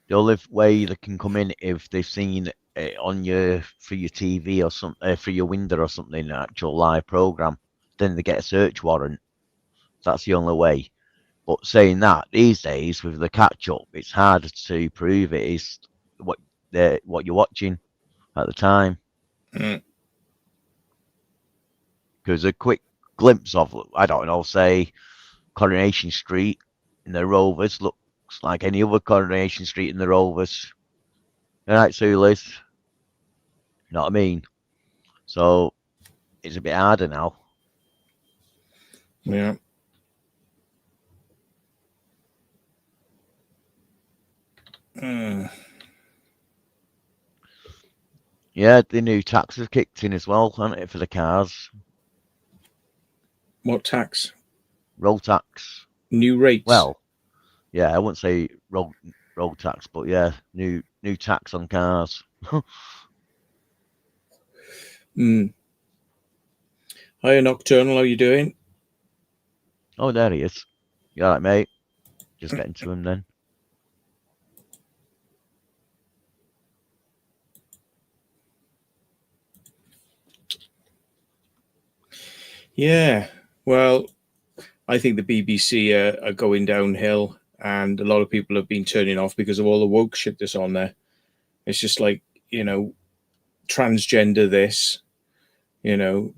The only way they can come in if they've seen it on for your TV or something, for your window or something, an actual live program. Then they get a search warrant. That's the only way. But saying that, these days with the catch up, it's harder to prove it is what you're watching at the time. Because a quick glimpse of, I don't know, say Coronation Street in the Rovers looks like any other Coronation Street in the Rovers. All right, Sulis. You know what I mean? So it's a bit harder now. Yeah. Yeah, the new tax has kicked in as well, hasn't it, for the cars? What tax? Road tax. New rates. Well, yeah, I wouldn't say road tax, but yeah, new tax on cars. Hiya, Nocturnal. How you doing? Oh, there he is. You all right, mate? Just getting to him then. Yeah. Well, I think the BBC are going downhill, and a lot of people have been turning off because of all the woke shit that's on there. It's just like, transgender this,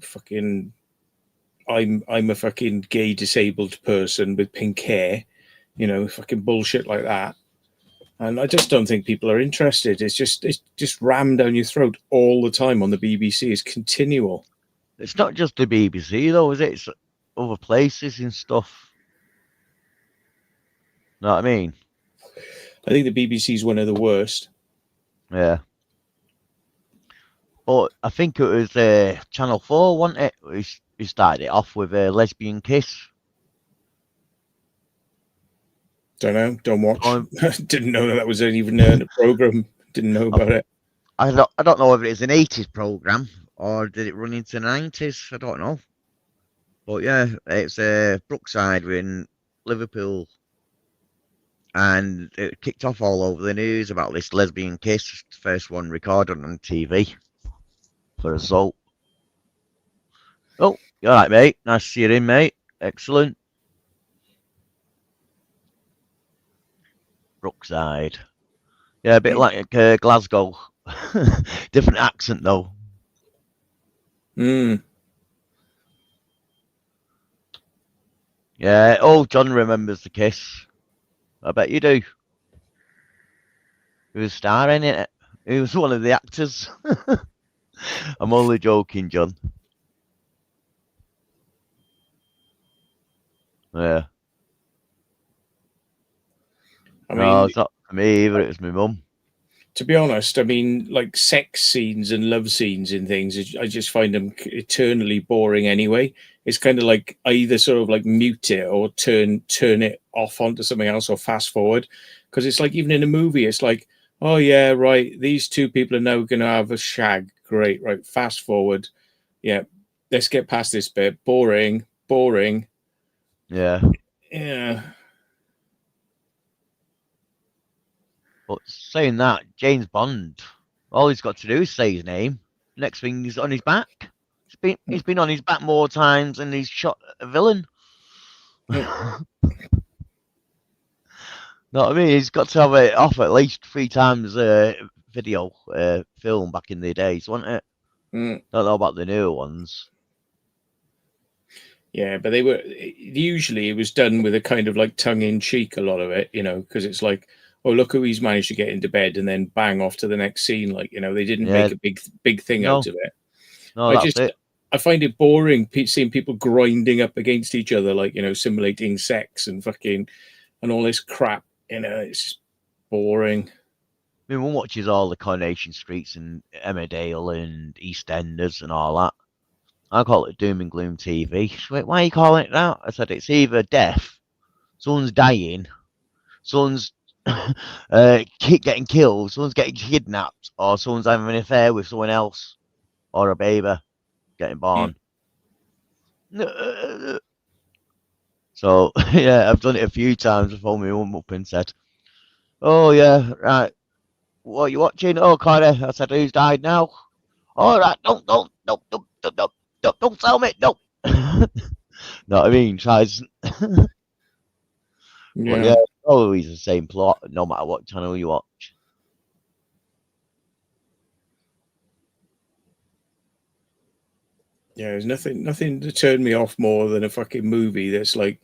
fucking I'm a fucking gay disabled person with pink hair, fucking bullshit like that. And I just don't think people are interested. It's just rammed down your throat all the time on the BBC. It's continual. It's not just the BBC though, is it? It's other places and stuff. Know what I mean? I think the BBC is one of the worst. Yeah. But I think it was Channel 4, wasn't it? Who started it off with a lesbian kiss. Don't know. Don't watch. Didn't know that was even a program. Didn't know about it. I don't know whether it's an 80s program or did it run into the 90s. I don't know. But yeah, it's Brookside in Liverpool. And it kicked off all over the news about this lesbian kiss. First one recorded on TV for assault. Oh, you all right, mate? Nice to see you in, mate. Excellent. Brookside. Yeah, a bit like Glasgow. Different accent, though. Yeah. Oh, John remembers the kiss. I bet you do. He was starring in it. He was one of the actors. I'm only joking, John. Yeah. I mean, no, it's not for me either. It was my mum. To be honest, I mean, like sex scenes and love scenes and things, I just find them eternally boring anyway. It's kind of like either sort of like mute it or turn it off onto something else or fast forward. Because it's like even in a movie, it's like, oh yeah, right, these two people are now going to have a shag. Great, right, fast forward. Yeah, let's get past this bit. Boring. Yeah. Yeah. But saying that, James Bond, all he's got to do is say his name. Next thing he's on his back. He's been on his back more times than he's shot a villain. Know what I mean? He's got to have it off at least 3 times video film back in the days, wasn't it? Mm. Don't know about the newer ones. Yeah, but usually it was done with a kind of like tongue in cheek, a lot of it, because it's like, oh, look who he's managed to get into bed, and then bang off to the next scene. Like, they didn't Yeah, make a big thing no, out of it. no, that's it. I find it boring seeing people grinding up against each other, like, simulating sex and fucking and all this crap. It's just boring. I mean, one watches all the Coronation Streets and Emmerdale and EastEnders and all that. I call it doom and gloom TV. She went, why are you calling it that? I said, it's either death, someone's dying, someone's getting killed, someone's getting kidnapped, or someone's having an affair with someone else, or a baby getting born. So, yeah, I've done it a few times. I phoned my mum up and said, oh, yeah, right, what are you watching? Oh, Claire. I said, who's died now? All right, don't tell me, no. Know what I mean? Tries, but yeah, Yeah. always the same plot, no matter what channel you watch. Yeah, there's nothing to turn me off more than a fucking movie that's like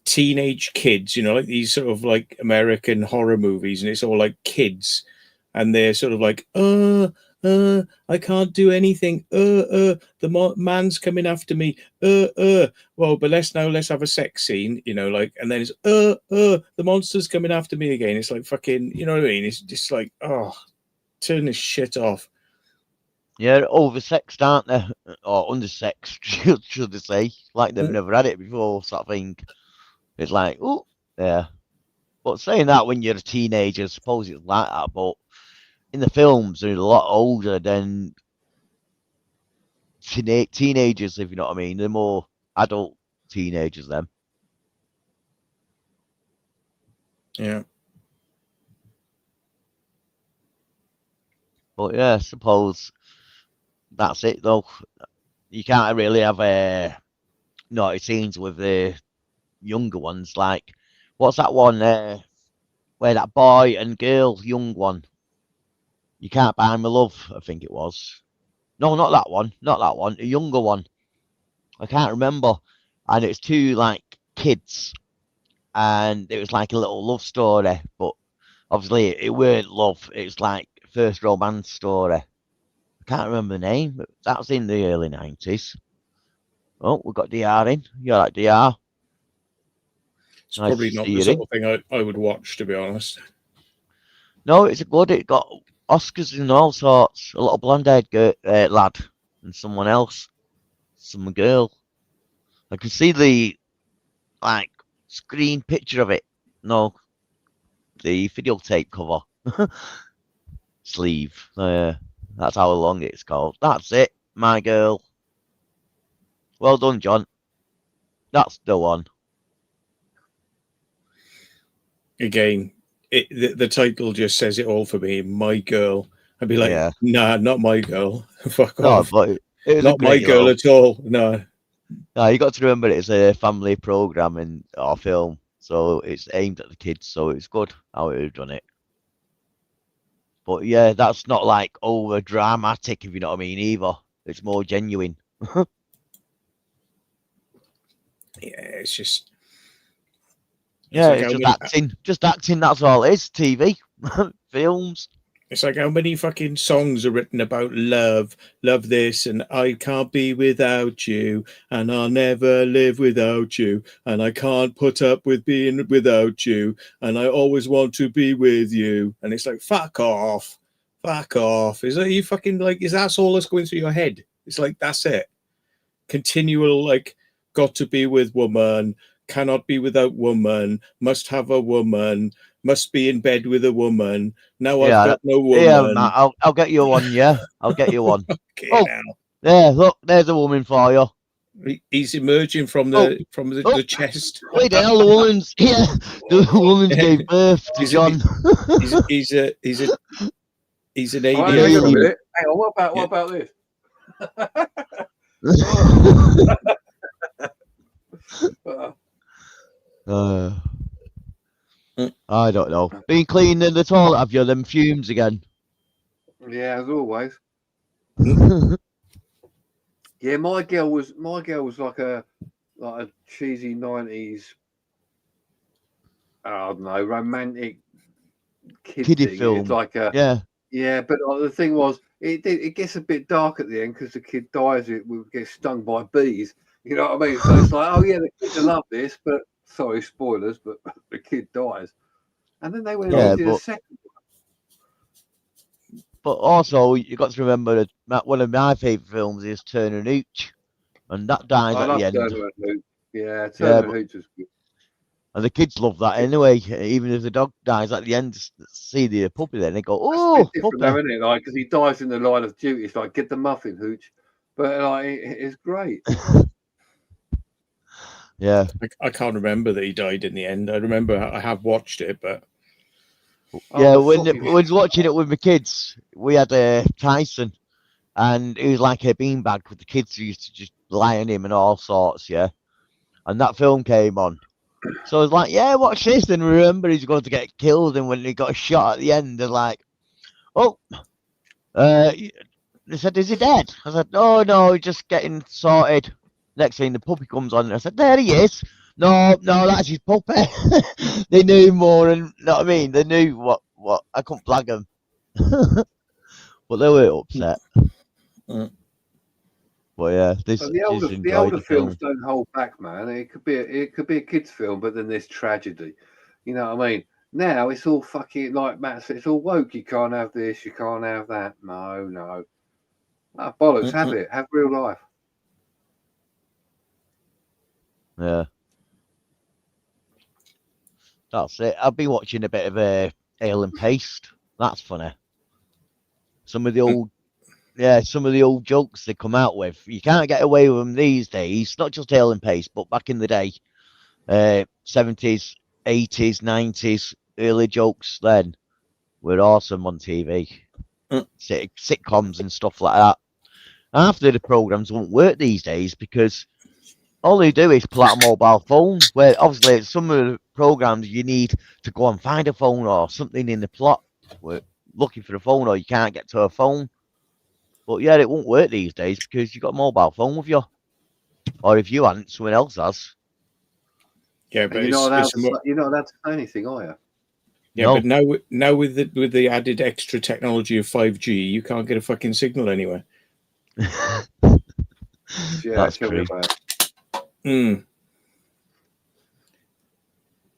teenage kids, like these sort of like American horror movies, and it's all like kids, and they're sort of like, I can't do anything. The man's coming after me. Well, but let's have a sex scene, like, and then it's, the monster's coming after me again. It's like fucking, you know what I mean? It's just like, oh, turn this shit off. Yeah, oversexed, aren't they? Or undersexed, should they say? Like they've never had it before, sort of thing. It's like, oh, yeah. But saying that when you're a teenager, I suppose it's like that. But in the films, they're a lot older than teenagers, if you know what I mean. They're more adult teenagers, then. Yeah. But yeah, I suppose that's it, though. You can't really have naughty scenes with the younger ones. Like, what's that one where that boy and girl, young one, you can't buy my love, I think it was. No, not that one. Not that one. A younger one. I can't remember. And it's two like kids, and it was like a little love story, but obviously it weren't love. It's like first romance story. I can't remember the name, but that was in the early 90s. Oh, we've got DR in. You're like DR. It's Nice probably to not see the you sort in. of thing I would watch, to be honest. No, it's good. It got Oscars and all sorts. A little blonde-haired lad and someone else, some girl. I can see the like screen picture of it. No, the videotape cover sleeve. That's how long it's called. That's it, my girl. Well done, John. That's the one. Again, the title just says it all for me. My girl. I'd be like, Yeah. nah, not my girl. Fuck No, off. but it was a Not my great girl little. at all. No. No, you got to remember it's a family program and or film, so it's aimed at the kids. So it's good how it have done it. But yeah, that's not like over dramatic, if you know what I mean, either. It's more genuine. Yeah, it's just. It's Yeah, like it's how just many. acting. Just acting, that's all it is. TV, films. It's like how many fucking songs are written about love, love this, and I can't be without you, and I'll never live without you, and I can't put up with being without you, and I always want to be with you. And it's like, fuck off. Fuck off. Is that you fucking like, is that all that's going through your head? It's like, that's it. Continual, like, got to be with woman, cannot be without woman, must have a woman, must be in bed with a woman. Now I've Yeah, got no yeah, woman. Matt, I'll get you one. Yeah, I'll get you one. Okay, Oh, now there, look, there's a woman for you. he's emerging from Oh, oh, the chest. wait, the hell, the woman's yeah, the woman's gave birth to he's, a, John. he's an Oh, alien hang on a from. minute. Hang on. What Yeah. about this? I don't know. Been cleaning the toilet, have you? Them fumes again. Yeah, as always. Yeah, my girl was like a cheesy 90s, I don't know, romantic kid Kiddie thing. It's film. like a Yeah. yeah, but the thing was, it gets a bit dark at the end because the kid dies. It will get stung by bees. You know what I mean? So it's like, oh yeah, the kids will love this, but sorry, spoilers, but the kid dies. And then they went on Yeah, and did a but second. also you got to remember that one of my favourite films is Turner and Hooch, and that dies I at the love end. Turner and Hooch. Yeah, Yeah, Turner and Hooch was good. and the kids love that anyway. Even if the dog dies at the end, see the puppy, then they go, That's a bit "Oh, different, though, puppy!" isn't it? Like, because he dies in the line of duty. It's like, get the muffin, Hooch. But like, it's great. Yeah. I can't remember that he died in the end. I remember I have watched it, but Yeah, I when thought when I was watching it with my kids, we had Tyson, and he was like a beanbag with the kids who used to just lie on him and all sorts. Yeah, and that film came on, so I was like, "Yeah, watch this." And remember, he's going to get killed, and when he got shot at the end, they're like, "Oh, uh," they said, "Is he dead?" I said, "No, no, he's just getting sorted." Next thing, the puppy comes on, and I said, "There he is." No, no, that's his puppy. They knew more, and you know what I mean. They knew what I couldn't flag them. But they were upset. Mm. But yeah, But just the enjoyed older the films film. don't hold back, man. It could be a kids' film, but then there's tragedy. You know what I mean? Now it's all fucking like Matt said. It's all woke. You can't have this. You can't have that. No, no. Ah, bollocks. Have Mm-mm. it. Have real life. Yeah, that's it. I've been watching a bit of Ale and Paste. That's funny. Some of the old, yeah, some of the old jokes they come out with. You can't get away with them these days. Not just Ale and Paste, but back in the day, 70s, 80s, 90s, early jokes then were awesome on TV. Mm. Sitcoms and stuff like that. After the programs won't work these days because all they do is pull out a mobile phone. Where obviously some of the programs you need to go and find a phone or something in the plot. We're looking for a phone or you can't get to a phone. But yeah, it won't work these days because you've got a mobile phone with you. Or if you haven't, someone else has. Yeah, And but you're not allowed to say anything, are you? yeah, but No. now with the added extra technology of 5G, you can't get a fucking signal anywhere. Yeah, That's tell me true. about it. Mm.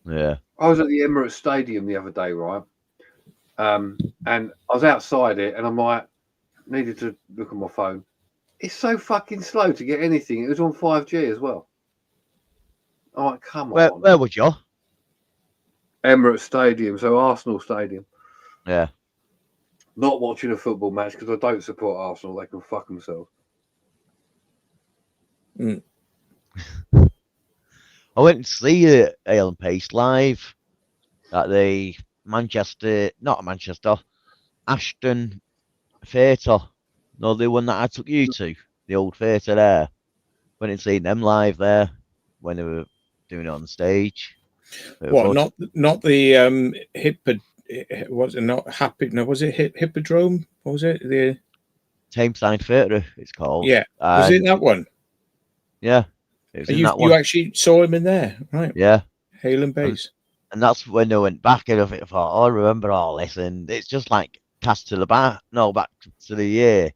Yeah. I was at the Emirates Stadium the other day, right? And I was outside it, and I'm like, needed to look at my phone. It's so fucking slow to get anything. It was on 5G as well. I'm like, come on. Where was you? Emirates Stadium, so Arsenal Stadium. Yeah. Not watching a football match because I don't support Arsenal. They can fuck themselves. Mm. I went to see Ale and Pace live at the Ashton Theatre. No, the one that I took you to, the old theatre there. Went and seen them live there when they were doing it on stage. They were What? good. Not the was it not happy? No, was it Hippodrome? What was it? The Tameside Theatre, it's called. yeah. Was it And that one? yeah, it was in You that you one. actually saw him in there, right? Yeah. Hale and And Bass. and that's when they went back and I thought, oh, I remember all this. And it's just like cast to the back, no, back to the year.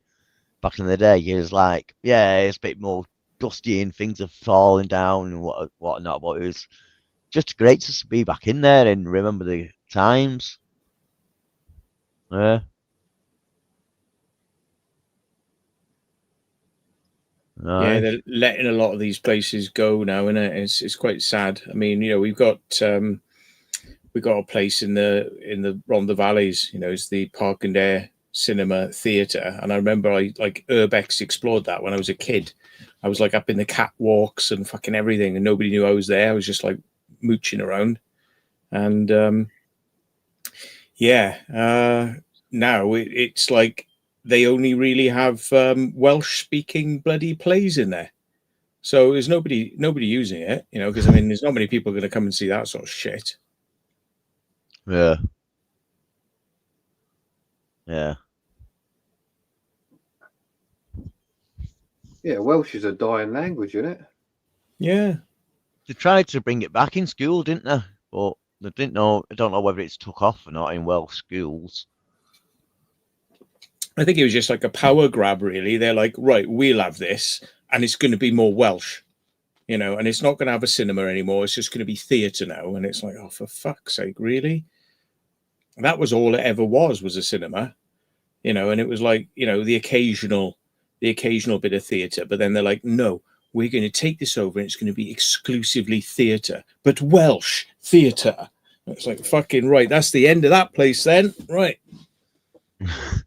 Back in the day, it was like, yeah, it's a bit more dusty and things are falling down and whatnot. But it was just great to be back in there and remember the times. Yeah. Yeah, Aye. they're letting a lot of these places go now, and it's quite sad. I mean, we've got a place in the Rhondda Valleys. It's the Park and Air Cinema Theatre, and I remember I like Urbex explored that when I was a kid. I was like up in the catwalks and fucking everything, and nobody knew I was there. I was just like mooching around, and now it's like they only really have Welsh speaking bloody plays in there. So there's nobody using it, because I mean, there's not many people going to come and see that sort of shit. Yeah. Yeah. Yeah, Welsh is a dying language, isn't it? Yeah. They tried to bring it back in school, didn't they? But they didn't know. I don't know whether it's took off or not in Welsh schools. I think it was just like a power grab, really. They're like, right, we'll have this, and it's going to be more Welsh, and it's not going to have a cinema anymore. It's just going to be theatre now. And it's like, oh, for fuck's sake, really? That was all it ever was a cinema, and it was like, the occasional bit of theatre. But then they're like, no, we're going to take this over and it's going to be exclusively theatre, but Welsh theatre. It's like, fucking right. That's the end of that place then. Right.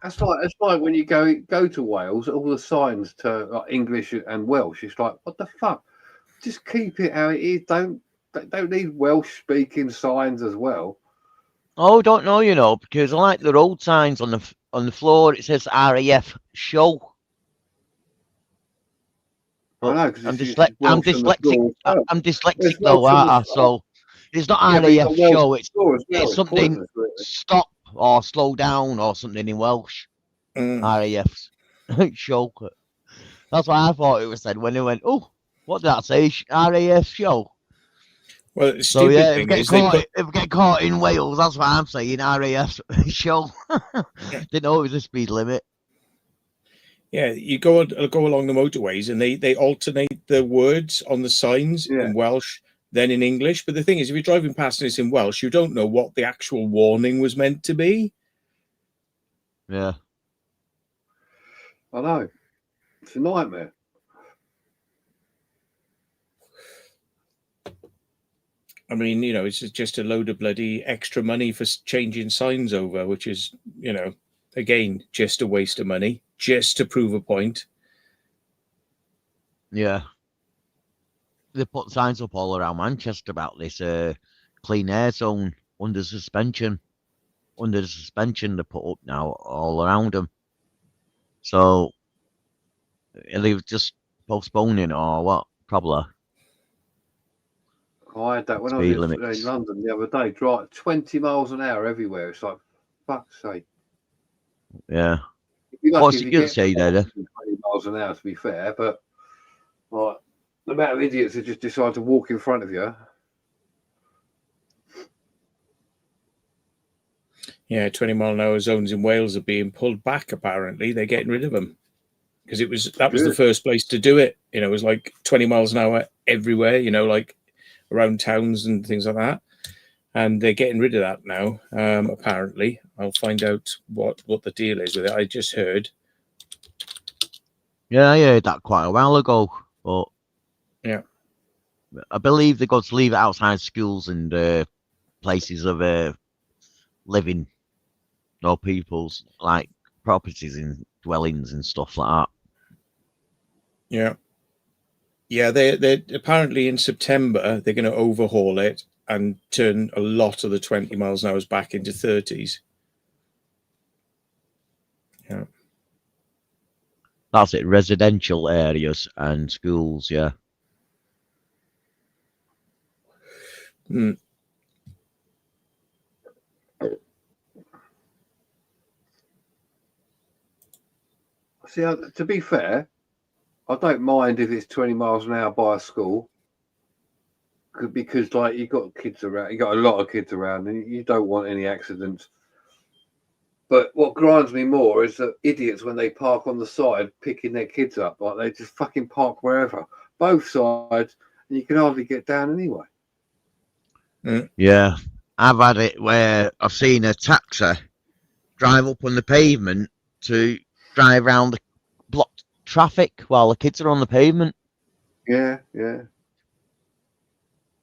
It's like when you go to Wales, all the signs to like English and Welsh. It's like, what the fuck? Just keep it how it is. Don't need Welsh speaking signs as well. Oh, don't know, because I like the road signs on the floor. It says RAF show. I know, because I'm it's I'm Welsh on the dyslexic. floor as well. I'm dyslexic There's though, Welsh on aren't the I? floor. So it's not Yeah, but you RAF got Welsh show. on the floor as well. It's something pointless, really. stop or slow down or something in Welsh. RAF show. That's what I thought it was said when they went. Oh, what did that say? RAF show. Well, the So stupid yeah, thing is they put. if we get caught in Wales, that's what I'm saying. RAF show. Didn't know it was a speed limit. Yeah, you go along the motorways and they alternate the words on the signs in Welsh, then in English. But the thing is, if you're driving past and it's in Welsh, you don't know what the actual warning was meant to be. Yeah. I know. It's a nightmare. I mean, it's just a load of bloody extra money for changing signs over, which is, again, just a waste of money, just to prove a point. Yeah. They put signs up all around Manchester about this clean air zone under suspension. Under the suspension they put up now all around them. So are they just postponing or what? Probably. I had that when I Speed was in limits. London the other day. Drive 20 miles an hour everywhere. It's like, fuck's sake. Yeah. You're lucky What's if it you going to get say there? 20 miles an hour, to be fair, but like, the amount of idiots that just decide to walk in front of you. Yeah, 20-mile-an-hour zones in Wales are being pulled back. Apparently, they're getting rid of them because that was the first place to do it. It was like 20 miles an hour everywhere. Like around towns and things like that. And they're getting rid of that now. Apparently, I'll find out what the deal is with it. I just heard. Yeah, I heard that quite a while ago, but yeah, I believe they got to leave it outside schools and places of living, people's like properties and dwellings and stuff like that. Yeah. They're apparently in September they're going to overhaul it and turn a lot of the 20 miles an hour back into 30s. Yeah. That's it. Residential areas and schools. Yeah. See, to be fair, I don't mind if it's 20 miles an hour by a school, because like you got kids around, you got a lot of kids around, and you don't want any accidents. But what grinds me more is that idiots, when they park on the side picking their kids up, like they just fucking park wherever, both sides, and you can hardly get down anyway. Yeah, I've had it where I've seen a taxi drive up on the pavement to drive around the blocked traffic while the kids are on the pavement. Yeah.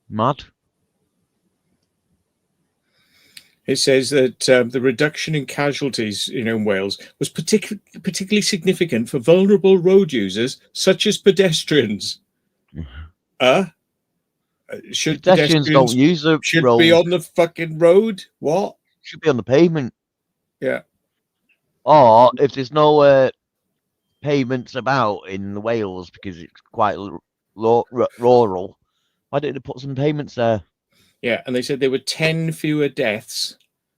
Mad. It says that the reduction in casualties in Wales was particularly significant for vulnerable road users such as pedestrians. Should Pedestrians don't use the road. Be on the fucking road? What? Should be on the pavement. Yeah. Or if there's no pavements about in Wales because it's quite rural, why don't they put some pavements there? Yeah, and they said there were 10 fewer deaths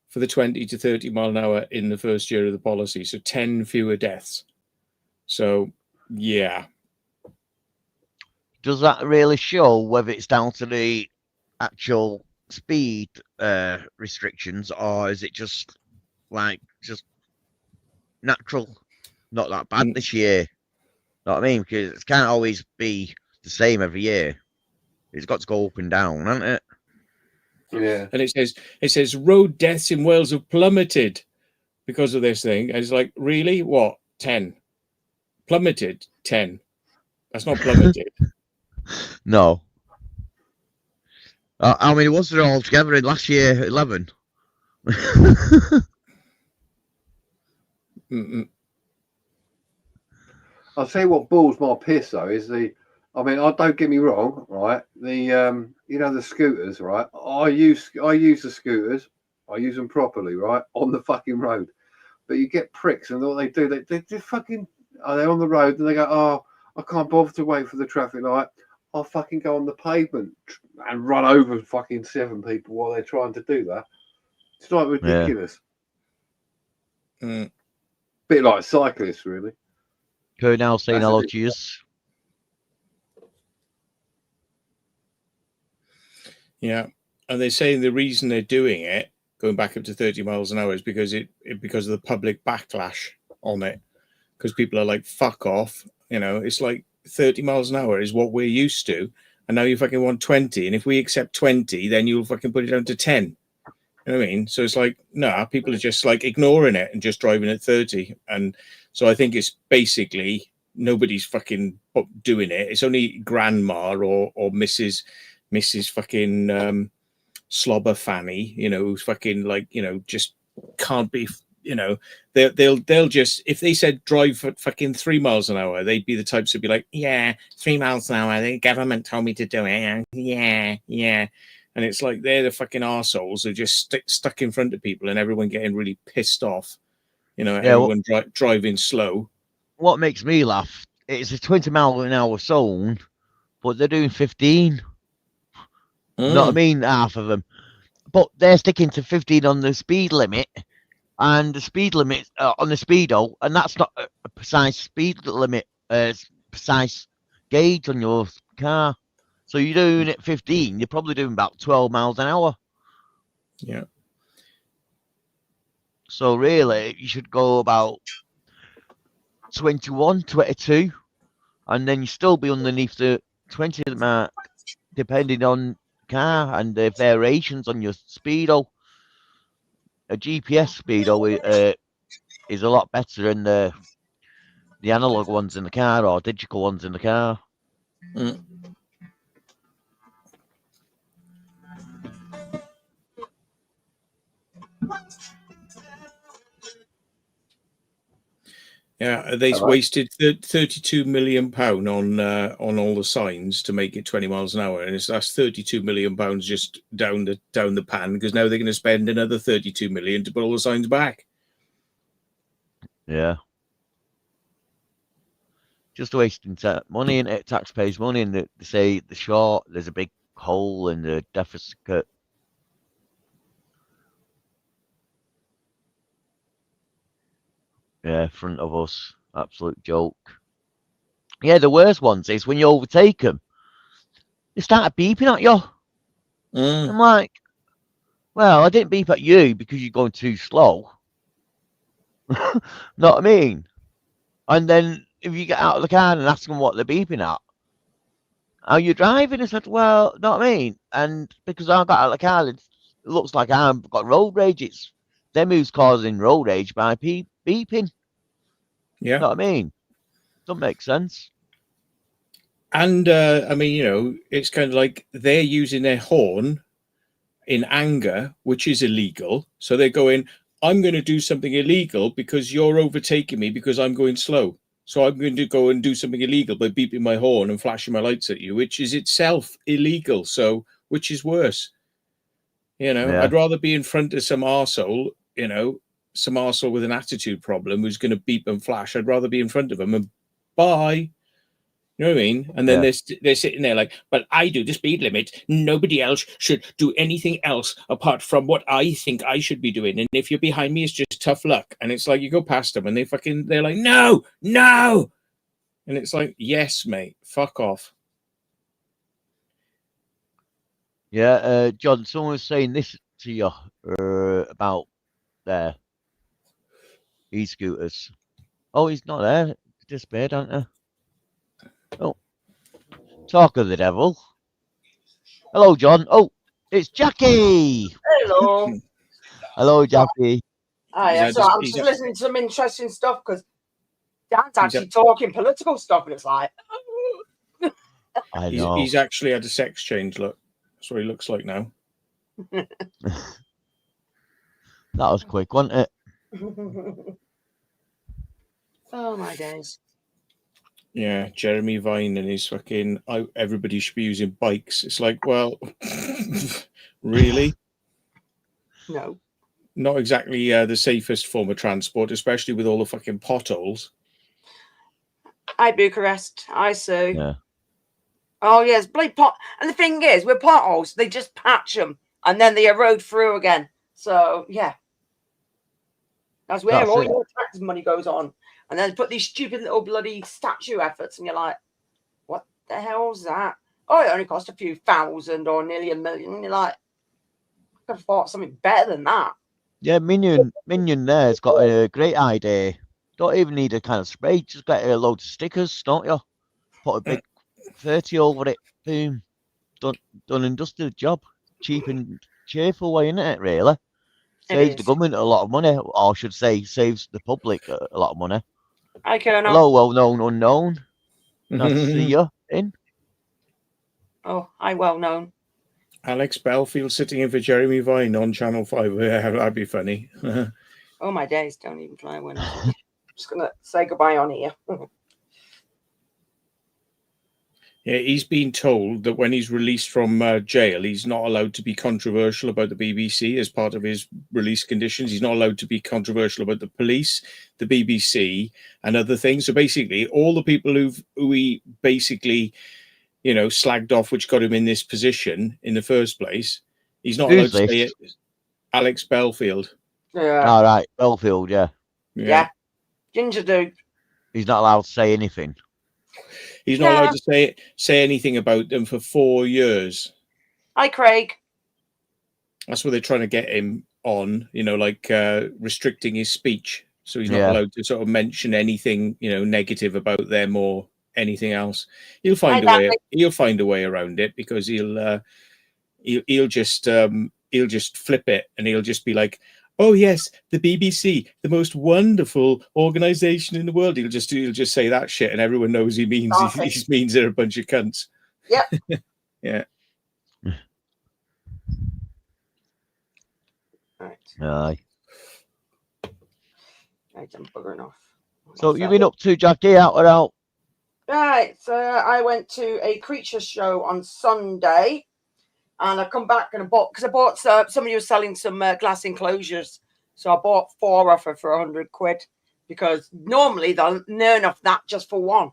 for the 20 to 30 mile an hour in the first year of the policy. So 10 fewer deaths. So, yeah. does that really show whether it's down to the actual speed restrictions, or is it just just natural? Not that bad this year. Know what I mean? Because it can't always be the same every year. It's got to go up and down, hasn't it? Yeah. And it says road deaths in Wales have plummeted because of this thing. And it's like, really? What? 10? Plummeted? 10? That's not plummeted. No. How many was there altogether in last year? 11. I'll tell you what balls my piss though is I don't get me wrong, right? The the scooters, right? I use the scooters. I use them properly, right? On the fucking road. But you get pricks, and what they do, they fucking they're on the road and they go, oh, I can't bother to wait for the traffic light. I'll fucking go on the pavement and run over fucking 7 people while they're trying to do that. It's like ridiculous. Yeah. Bit like cyclists, really. Colonel saying hello to you. Yeah, and they're saying the reason they're doing it, going back up to 30 miles an hour, is because because of the public backlash on it. Because people are like, fuck off. It's like 30 miles an hour is what we're used to. And now you fucking want 20. And if we accept 20, then you'll fucking put it down to 10. You know what I mean? So it's like, no, people are just like ignoring it and just driving at 30. And so I think it's basically nobody's fucking doing it. It's only grandma or Mrs. fucking slobber Fanny, who's fucking like, just can't be, they'll just, if they said drive at fucking 3 miles an hour, they'd be the types who'd be like, yeah, 3 miles an hour, the government told me to do it. Yeah. And it's like they're the fucking arseholes who are just stuck in front of people and everyone getting really pissed off, everyone driving slow. What makes me laugh, it's a 20 mile an hour zone, but they're doing 15. You know what I mean? Half of them. But they're sticking to 15 on the speed limit, and the speed limit on the speedo, and that's not a precise speed limit, precise gauge on your car. So you're doing it 15, you're probably doing about 12 miles an hour. Yeah. So really, you should go about 21, 22, and then you still be underneath the 20 mark, depending on car and the variations on your speedo. A GPS speedo is a lot better than the analog ones in the car or digital ones in the car. Yeah, they wasted £32 million on all the signs to make it 20 miles an hour, and that's £32 million just down the pan, because now they're going to spend another 32 million to put all the signs back. Yeah, just wasting money in it, taxpayers' money, and they say there's a big hole in the deficit. Yeah, front of us, absolute joke. Yeah, the worst ones is when you overtake them, they start beeping at you. I'm like, well, I didn't beep at you because you're going too slow. Know what I mean? And then if you get out of the car and ask them what they're beeping at, are you driving? I said, well, know what I mean? And because I got out of the car, it looks like I've got road rage. It's them who's causing road rage by beeping. Yeah. Know what I mean? Doesn't make sense. And I mean, it's kind of like they're using their horn in anger, which is illegal. So they're going, I'm going to do something illegal because you're overtaking me because I'm going slow. So I'm going to go and do something illegal by beeping my horn and flashing my lights at you, which is itself illegal. So which is worse? Yeah. I'd rather be in front of some arsehole, some arsehole with an attitude problem who's going to beep and flash. I'd rather be in front of them and bye. You know what I mean? And then they're sitting there like, well, I do the speed limit. Nobody else should do anything else apart from what I think I should be doing. And if you're behind me, it's just tough luck. And it's like you go past them and they're like, no. And it's like, yes, mate, fuck off. Yeah, John, someone was saying this to you about their e-scooters. Oh, he's not there. He disappeared, aren't he? Oh, talk of the devil. Hello, John. Oh, it's Jackie. Hello. Hello, Jackie. Hi, so I'm just listening to some interesting stuff because Dan's actually talking political stuff, and it's like, I know. He's actually had a sex change. Look, that's what he looks like now. That was quick, wasn't it? oh my days. Yeah, Jeremy Vine and his fucking everybody should be using bikes. It's like, well, really? No. Not exactly the safest form of transport, especially with all the fucking potholes. Hi, Bucharest. I see. Yeah. Oh, yes, bloody pot. And the thing is, with potholes, they just patch them and then they erode through again. So, yeah. That's where all your tax money goes on. And then put these stupid little bloody statue efforts, and you're like, what the hell's that? Oh, it only cost a few thousand or nearly $1 million. And you're like, I could have thought something better than that. Yeah, Minion there's got a great idea. Don't even need a kind of spray, just get a load of stickers, don't you? Put a big 30 over it, boom. Done and dusted job. Cheap and cheerful way, isn't it, really? Saves the government a lot of money, or I should say, saves the public a lot of money. Hi, Colonel. Hello, well-known unknown. Nice to see you in. Oh, hi, well-known. Alex Belfield sitting in for Jeremy Vine on Channel 5. Yeah, that'd be funny. Oh, my days, don't even fly when I'm just going to say goodbye on here. Yeah, he's been told that when he's released from jail, he's not allowed to be controversial about the BBC as part of his release conditions. He's not allowed to be controversial about the police, the BBC, and other things. So basically, all the people who he basically, slagged off, which got him in this position in the first place, he's not allowed to say it. Alex Belfield. Yeah. All right, Belfield, yeah. Yeah. Ginger dude. He's not allowed to say anything. He's not allowed to say anything about them for 4 years. Hi, Craig. That's what they're trying to get him on, restricting his speech. So he's not allowed to sort of mention anything, negative about them or anything else. He'll find a way. He'll find a way around it because he'll just flip it and he'll just be like, oh yes, the BBC, the most wonderful organization in the world. He'll just say that shit, and everyone knows he means they're a bunch of cunts. Yep. Yeah. Right. Aye. Right, I'm buggering off. So you've been up to, Jackie, out or out? Right. So I went to a creature show on Sunday. And I come back and I bought somebody was selling some glass enclosures. So I bought 4 off her for £100 because normally they'll earn off that just for one.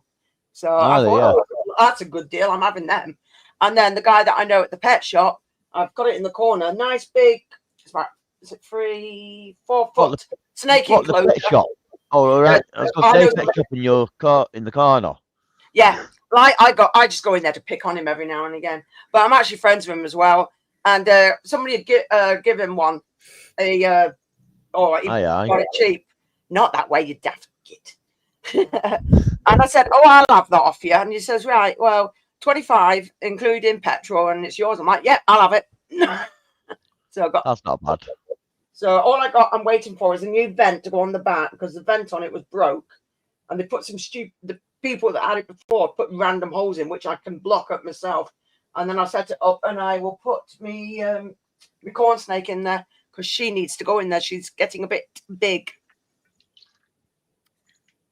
So I thought, that's a good deal. I'm having them. And then the guy that I know at the pet shop, I've got it in the corner. Nice big, it's about, is it 3-4 foot snake enclosure. The pet shop. Oh, all right. I was going to say pet shop in your car in the corner. Yeah. Like I just go in there to pick on him every now and again, but I'm actually friends with him as well. And somebody had give him one, he got it cheap. Not that way, you daft git. And I said, "Oh, I'll have that off you." And he says, "Right, well, 25 including petrol, and it's yours." I'm like, "Yeah, I'll have it." So I got. That's not bad. So all I'm waiting for is a new vent to go on the back because the vent on it was broke, and they put some the people that had it before put random holes in which I can block up myself, and then I set it up and I will put me corn snake in there because she needs to go in there. She's getting a bit big.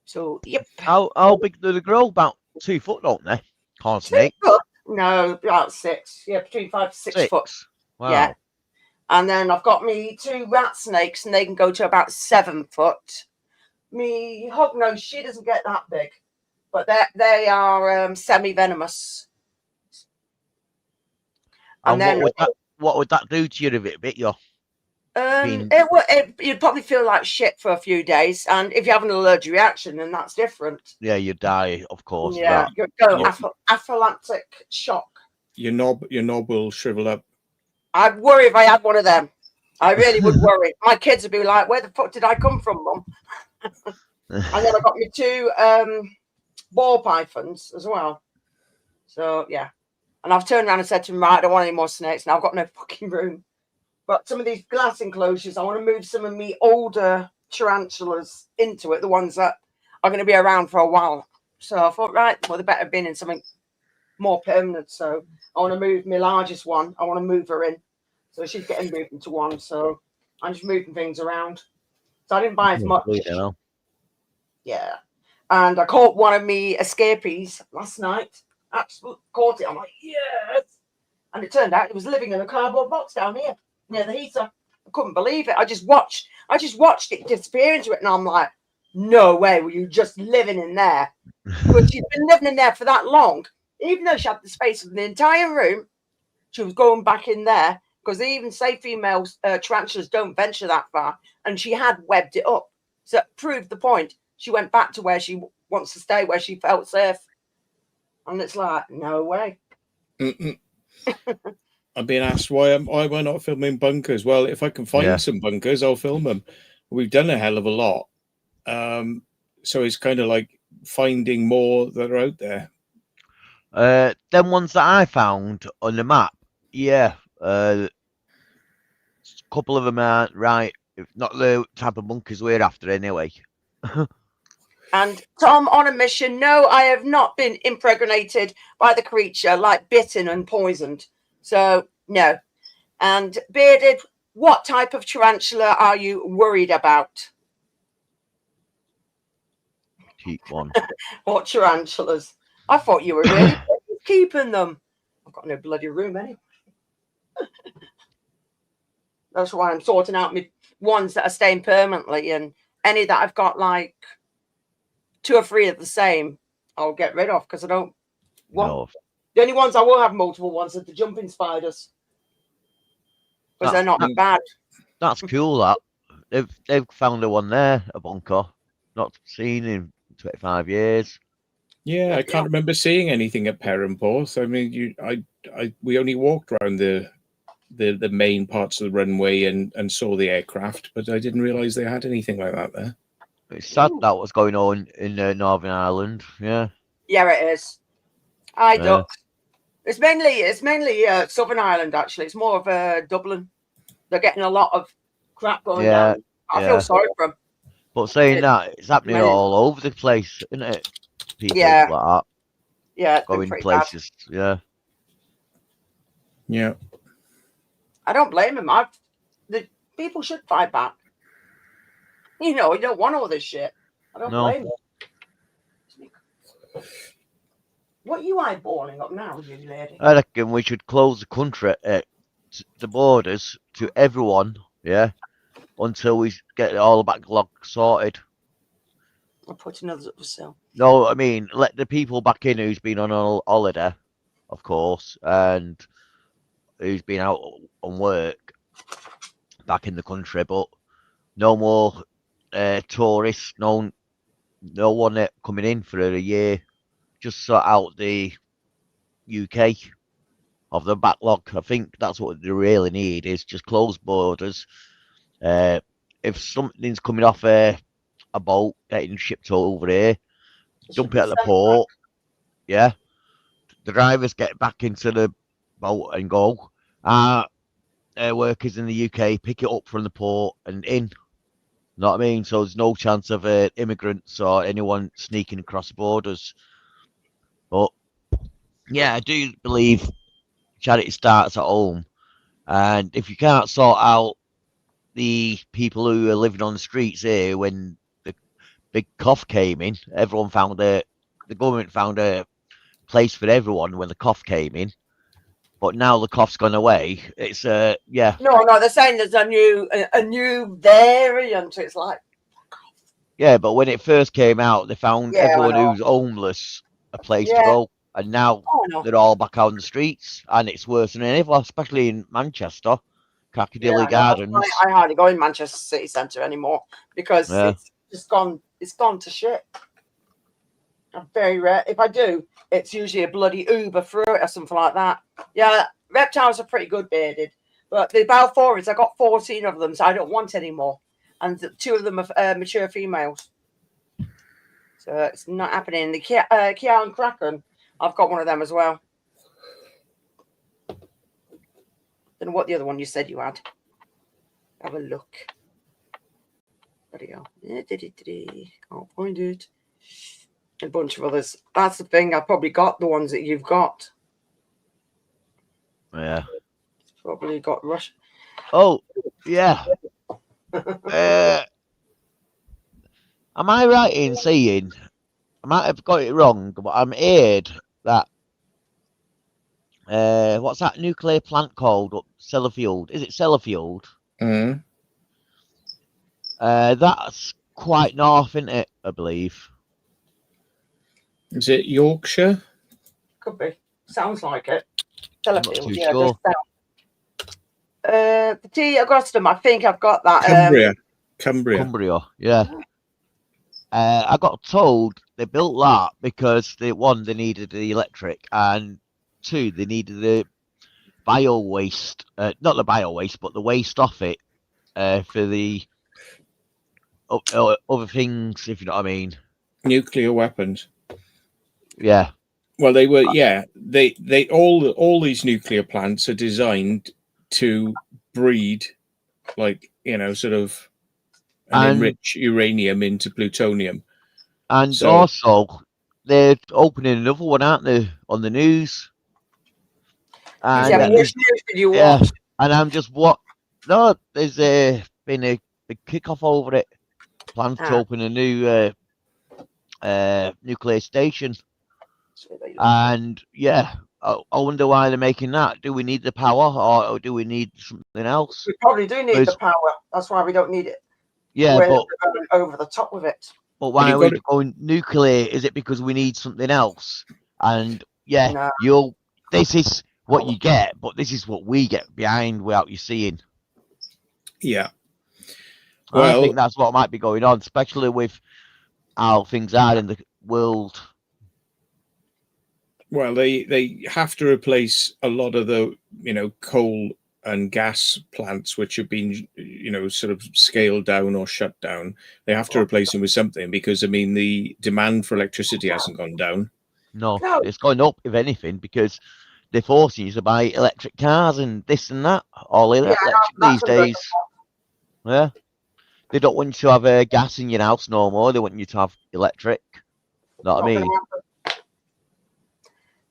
So yep. How big do they grow? About 2 foot, don't they? Corn snake. 2 foot? No, about 6. Yeah, between 5 to 6 foot. Wow. Yeah. And then I've got me 2 rat snakes, and they can go to about 7 foot. Me hognose, she doesn't get that big. But they are semi-venomous. And then what would that do to you if it bit you? You'd probably feel like shit for a few days, and if you have an allergic reaction, then that's different. Yeah, you die, of course. Yeah, you go anaphylactic shock. Your knob will shrivel up. I'd worry if I had one of them. I really would worry. My kids would be like, "Where the fuck did I come from, Mum?" And then I got me 2 ball pythons as well. So yeah, and I've turned around and said to him, "Right, I don't want any more snakes. Now I've got no fucking room." But some of these glass enclosures, I want to move some of me older tarantulas into it, the ones that are going to be around for a while. So I thought, right, well, they better have been in something more permanent. So I want to move my largest one. I want to move her in. So she's getting moved into one. So I'm just moving things around. So I didn't buy as much. Yeah. And I caught one of me escapees last night. Absolutely caught it. I'm like, yes. And it turned out it was living in a cardboard box down here near the heater. I couldn't believe it. I just watched it disappear into it, and I'm like, no way were you just living in there. But she'd been living in there for that long. Even though she had the space of the entire room, she was going back in there because they even say female tarantulas don't venture that far, and she had webbed it up. So it proved the point. She went back to where she wants to stay, where she felt safe. And it's like, no way. I'm being asked why am I not filming bunkers? Well, if I can find some bunkers, I'll film them. We've done a hell of a lot. So it's kind of like finding more that are out there. Them ones that I found on the map, a couple of them aren't right. Not the type of bunkers we're after anyway. And Tom, on a mission, no, I have not been impregnated by the creature, like bitten and poisoned. So, no. And Bearded, what type of tarantula are you worried about? Keep one. What tarantulas? I thought you were really keeping them. I've got no bloody room anyway. That's why I'm sorting out my ones that are staying permanently, and any that I've got like 2 or 3 of the same, I'll get rid of because I don't want. No. The only ones I will have multiple ones are the jumping spiders because they're not bad. That's cool. That they've found a one there, a bunker, not seen in 25 years. Yeah, I can't remember seeing anything at Perranporth. I mean, we only walked around the main parts of the runway and saw the aircraft, but I didn't realise they had anything like that there. It's sad that what's going on in Northern Ireland. Yeah. Yeah, it is. Ducks. It's mainly Southern Ireland actually. It's more of Dublin. They're getting a lot of crap going down. I feel sorry for them. But saying that, it's happening all over the place, isn't it? People like that. Yeah, going places. Bad. Yeah. I don't blame them. The people should fight back. You know, you don't want all this shit. I don't blame them. What are you eyeballing up now, you lady? I reckon we should close the country, the borders to everyone, until we get all the backlog sorted. I'll put another up for sale. No, I mean, let the people back in who's been on a holiday, of course, and who's been out on work back in the country, but no more tourists, no one coming in for a year. Just sort out the UK of the backlog. I think that's what they really need, is just close borders. If something's coming off a boat getting shipped over here, dump it at the port. Yeah. The drivers get back into the boat and go. Workers in the UK pick it up from the port and in. Know what I mean? So there's no chance of immigrants or anyone sneaking across the borders. But yeah, I do believe charity starts at home. And if you can't sort out the people who are living on the streets here, when the big cough came in, the government found a place for everyone when the cough came in. But now the cough's gone away. It's No, they're saying there's a new variant. It's like, yeah, but when it first came out, they found everyone who's homeless a place to go, and now they're all back out on the streets, and it's worse than ever, especially in Manchester, Piccadilly Gardens. I hardly go in Manchester city centre anymore because it's just gone. It's gone to shit. I'm very rare. If I do, it's usually a bloody Uber through it or something like that. Yeah, reptiles are pretty good, Bearded. But the Balfours, I got 14 of them, so I don't want any more. And 2 of them are mature females. So it's not happening. The Kia and Kraken, I've got one of them as well. Don't know what the other one you said you had. Have a look. There you go. Can't find it. A bunch of others. That's the thing. I probably got the ones that you've got. Yeah. Probably got Rush. Oh, yeah. Am I right in saying, I might have got it wrong, but I'm heard that, what's that nuclear plant called up Sellafield? Is it Sellafield? Mm. That's quite north, isn't it, I believe? Is it Yorkshire? Could be. Sounds like it. I'm not Telefield, too yeah, sure. just down. The T Augustum, I think I've got that. Cumbria. Yeah. I got told they built that because they needed the electric, and 2, they needed the bio waste, not the bio waste, but the waste off it for the other things, if you know what I mean. Nuclear weapons. Yeah. Well, they were, yeah. They all these nuclear plants are designed to breed, like, sort of, and enrich uranium into plutonium. And So, also, they're opening another one, aren't they, on the news? And yeah, but which news did you watch? And I'm just No, there's been a big kickoff over it. Plans to open a new nuclear station. And yeah, I wonder why they're making that. Do we need the power, or do we need something else? We probably do need the power. That's why we don't need it. Yeah, We're but going over the top with it. But why are we going nuclear? Is it because we need something else? And yeah, this is what you get, but this is what we get behind without you seeing. Yeah. Well, I think that's what might be going on, especially with how things are in the world. Well, they have to replace a lot of the, coal and gas plants which have been, sort of scaled down or shut down. They have to replace them with something because, the demand for electricity hasn't gone down. No, it's going up, if anything, because they're forcing you to buy electric cars and this and that, all electric these days. Yeah. They don't want you to have gas in your house no more. They want you to have electric. Know what I mean?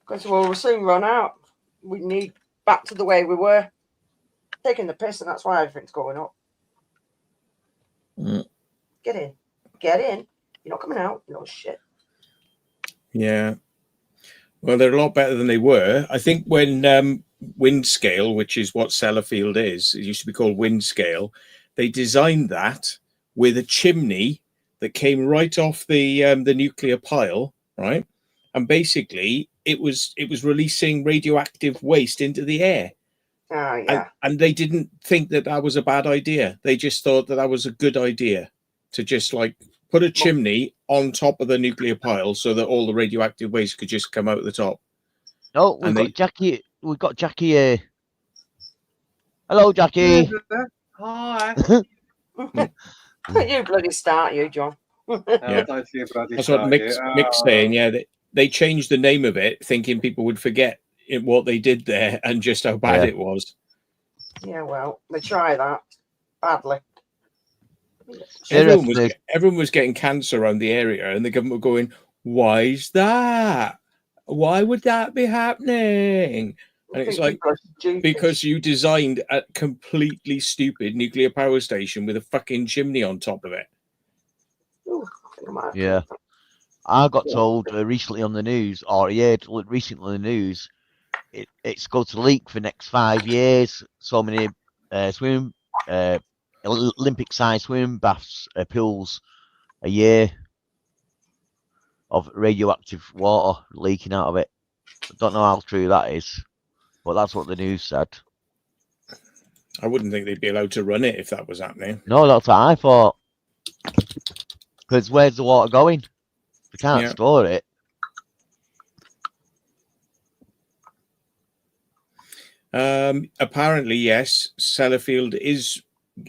Because we'll soon run out. We need back to the way we were. Taking the piss, and that's why everything's going up. Mm. Get in. You're not coming out. No shit. Yeah. Well, they're a lot better than they were. I think when Windscale, which is what Sellafield is, it used to be called Windscale, they designed that with a chimney that came right off the nuclear pile, right? And basically, it was releasing radioactive waste into the air. Oh, yeah. And they didn't think that was a bad idea. They just thought that was a good idea to just put a chimney on top of the nuclear pile so that all the radioactive waste could just come out the top. Oh, we've got Jackie here. Hello, Jackie. Hi. You bloody start, you, John. Yeah. That's what Mick's saying. Yeah, they changed the name of it, thinking people would forget what they did there and just how bad it was. Yeah, well, they try that badly. Everyone was getting cancer around the area, and the government were going, "Why is that? Why would that be happening?" And it's like, because you designed a completely stupid nuclear power station with a fucking chimney on top of it. Ooh, yeah. I got told recently on the news, or recently on the news, it's going to leak for the next 5 years. So many Olympic-sized swim baths, pools a year of radioactive water leaking out of it. I don't know how true that is, but that's what the news said. I wouldn't think they'd be allowed to run it if that was happening. No, that's what I thought. Because where's the water going? They can't store it. Apparently, yes, Sellafield is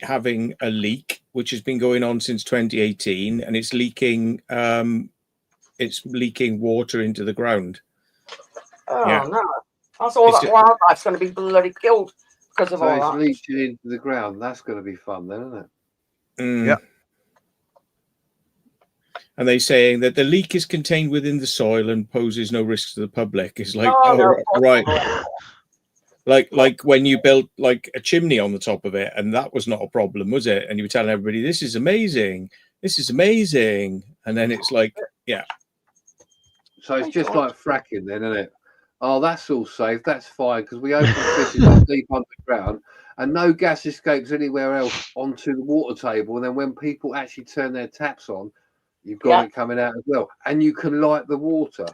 having a leak, which has been going on since 2018, and it's leaking water into the ground. Oh Yeah. no, that's all It's that a- wildlife's going to be bloody killed because of So all it's that. leaching into the ground. That's going to be fun, then, isn't it? Yeah. And they're saying that the leak is contained within the soil and poses no risk to the public. It's like, Oh, no, right. possible. Like when you built like a chimney on the top of it, and that was not a problem, was it? And you were telling everybody, this is amazing. And then it's like, yeah. So it's Thank just God. like fracking, then, isn't it? Oh, that's all safe. That's fine because we open fissures deep underground, and no gas escapes anywhere else onto the water table. And then when people actually turn their taps on, you've got it coming out as well, and you can light the water.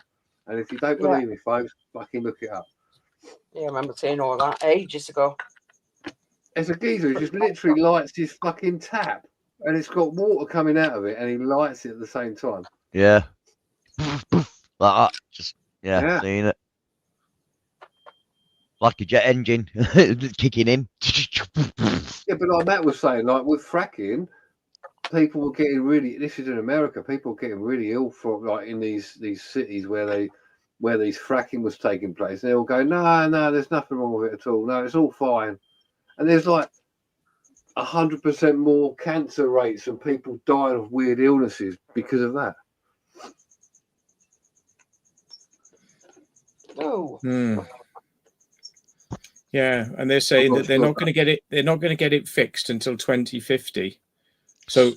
And if you don't believe me, folks, fucking look it up. Yeah, I remember seeing all that ages ago. There's a geezer who just literally lights his fucking tap, and it's got water coming out of it, and he lights it at the same time. Yeah. Like that. Just, Yeah. seeing it. Like a jet engine kicking in. Yeah, but like Matt was saying, like with fracking, people were getting really. This is in America. People were getting really ill from like in these cities where these fracking was taking place. And they all go, no, there's nothing wrong with it at all. No, it's all fine. And there's like 100% more cancer rates and people dying of weird illnesses because of that. Oh. Yeah, and they're saying that they're not going to get it. They're not going to get it fixed until 2050. So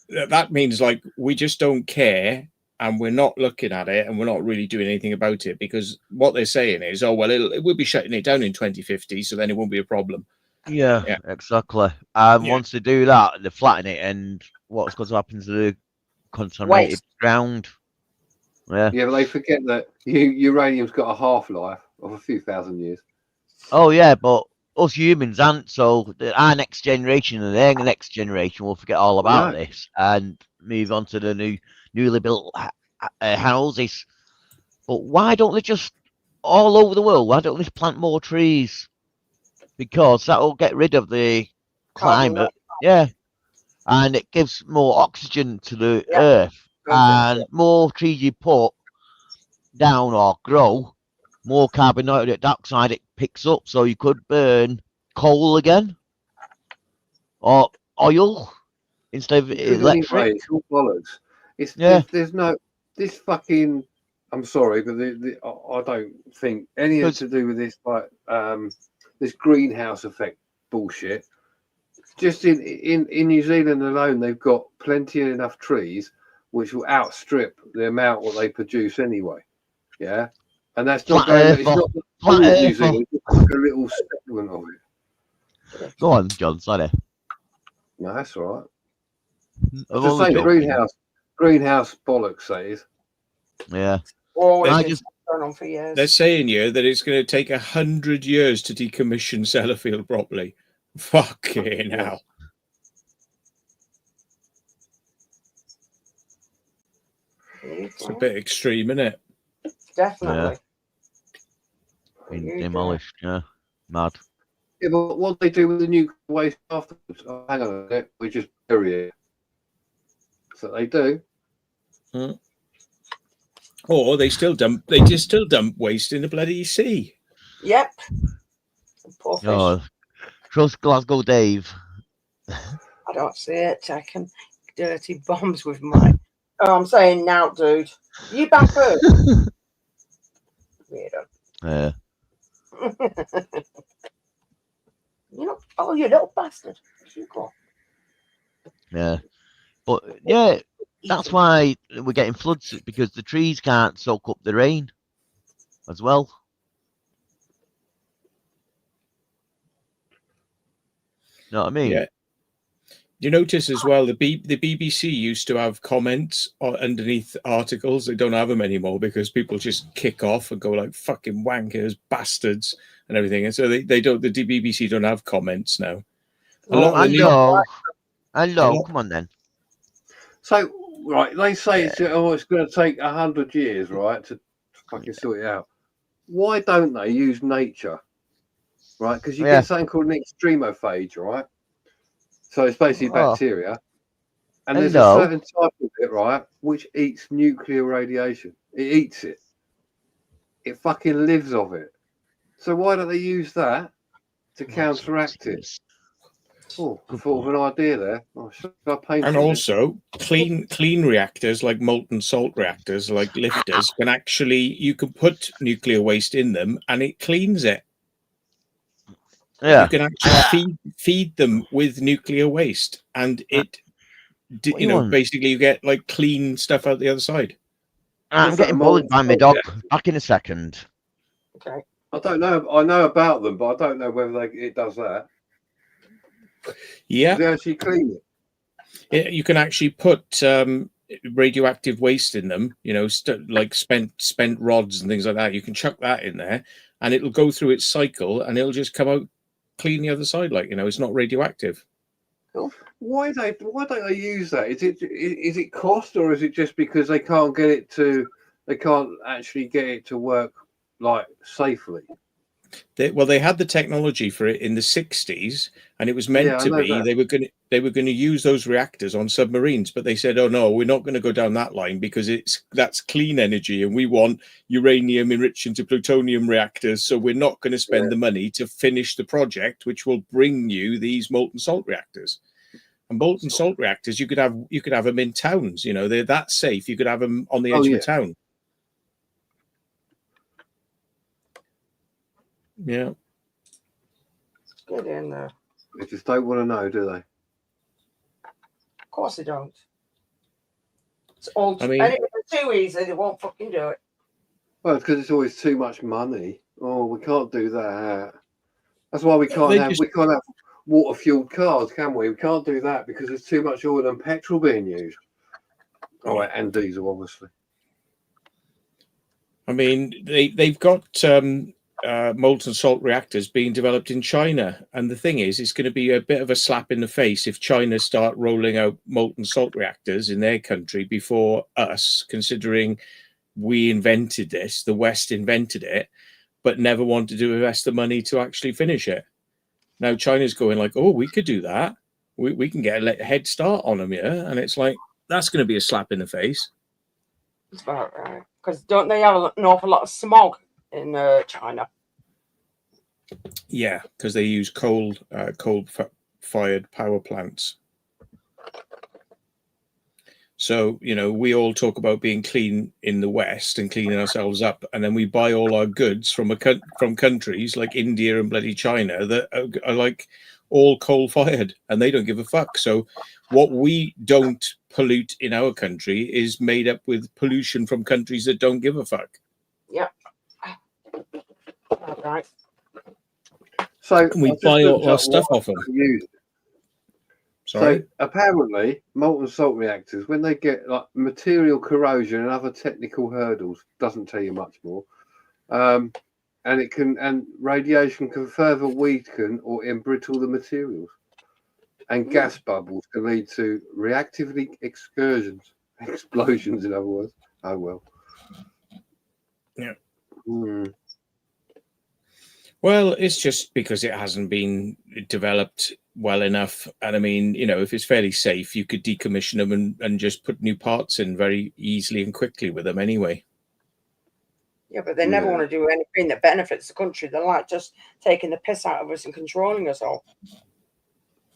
that means like we just don't care, and we're not looking at it, and we're not really doing anything about it because what they're saying is, oh well, it will be shutting it down in 2050, so then it won't be a problem. Yeah, exactly. And Yeah. once they do that, they flatten it, and what's going to happen to the contaminated ground? Yeah. Yeah, but they forget that uranium's got a half-life of a few thousand years. Oh yeah, but us humans aren't. So our next generation and their next generation will forget all about this and move on to the newly built houses. But why don't they just all over the world? Why don't they plant more trees? Because that will get rid of the climate. Yeah, and it gives more oxygen to the earth. And more trees you put down or grow, more carbon dioxide it picks up, so you could burn coal again or oil instead of electric. Anyway, it's all bollocks. There's no this fucking. I'm sorry, but I don't think anything to do with this like this greenhouse effect bullshit. Just in New Zealand alone, they've got plenty enough trees which will outstrip the amount what they produce anyway. Yeah. And that's not going. It's not all of New Zealand. It's like a little segment of it. Go on, John. Sorry. No, that's all right. I'm Just say joking. greenhouse bollocks says. Yeah. They're saying here that it's going to take 100 years to decommission Sellafield properly. Fucking hell. It's a bit extreme, isn't it? Definitely. Been demolished, mad. Yeah, but what do they do with the nuclear waste afterwards? Oh, hang on a minute, we just bury it. So they do. Or they still dump waste in the bloody sea. Yep. Poor fish. Oh, trust Glasgow Dave. I don't see it taking dirty bombs with my. Oh, I'm saying now, dude. You back up. Weirdo. Yeah. You little bastard. Yeah. But yeah, that's why we're getting floods, because the trees can't soak up the rain as well. You know what I mean? Yeah. You notice as well, the BBC used to have comments underneath articles. They don't have them anymore because people just kick off and go like fucking wankers, bastards, and everything. And so they don't. The BBC don't have comments now. I know. Come on then. So right, they say it's going to take 100 years, right, to fucking sort it out. Why don't they use nature? right? Because you Yeah. get something called an extremophage, right? So it's basically Oh. bacteria. And there's Hello. a certain type of it, right, which eats nuclear radiation. It eats it. It fucking lives off it. So why don't they use that to counteract it? Yes. Oh, Good thought of an idea there. Oh, should I paint And it? also, clean reactors like molten salt reactors, like lifters, can actually, you can put nuclear waste in them and it cleans it. Yeah. You can actually feed them with nuclear waste, and it, What you want? basically you get like clean stuff out the other side. I'm What's that, a getting bullied molten by my salt dog. reactor? Back in a second. Okay. I don't know. I know about them, but I don't know whether it does that. Yeah, Does it actually clean it? you can actually put radioactive waste in them, like spent rods and things like that. You can chuck that in there and it'll go through its cycle and it'll just come out clean the other side, like, it's not radioactive. Why don't they use that? Is it cost, or is it just because they can't actually get it to work like safely? They had the technology for it in the 60s, and it was meant Yeah, I to know be that. they were going to use those reactors on submarines, but they said, oh no, we're not going to go down that line because that's clean energy and we want uranium enriched into plutonium reactors, so we're not going to spend the money to finish the project, which will bring you these molten salt reactors. And molten salt reactors, you could have them in towns, they're that safe. You could have them on the edge of a town. Yeah. Get in there. They just don't want to know, do they? Of course they don't. It's all. I mean, and if it's too easy, they won't fucking do it. Well, it's because it's always too much money. Oh, we can't do that. That's why we can't have water fueled cars, can we? We can't do that because there's too much oil and petrol being used. Oh, and diesel, obviously. I mean, they've got molten salt reactors being developed in China, and the thing is, it's going to be a bit of a slap in the face if China start rolling out molten salt reactors in their country before us, considering we invented this, the West invented it, but never wanted to invest the money to actually finish it. Now China's going like, oh, we could do that. We can get a head start on them, yeah? And it's like, that's going to be a slap in the face. That's about right. Because don't they have an awful lot of smog in China? Yeah, because they use coal-fired power plants. So, we all talk about being clean in the West and cleaning ourselves up, and then we buy all our goods from countries like India and bloody China that are like all coal-fired, and they don't give a fuck. So what we don't pollute in our country is made up with pollution from countries that don't give a fuck. Yep. All right. So we buy all our stuff off them. So apparently, molten salt reactors, when they get like material corrosion and other technical hurdles, doesn't tell you much more. And radiation can further weaken or embrittle the materials. And gas bubbles can lead to reactivity explosions, in other words. Oh well. Yeah. Well, it's just because it hasn't been developed well enough. And I mean, if it's fairly safe, you could decommission them and just put new parts in very easily and quickly with them anyway. Yeah, but they never want to do anything that benefits the country. They like just taking the piss out of us and controlling us all.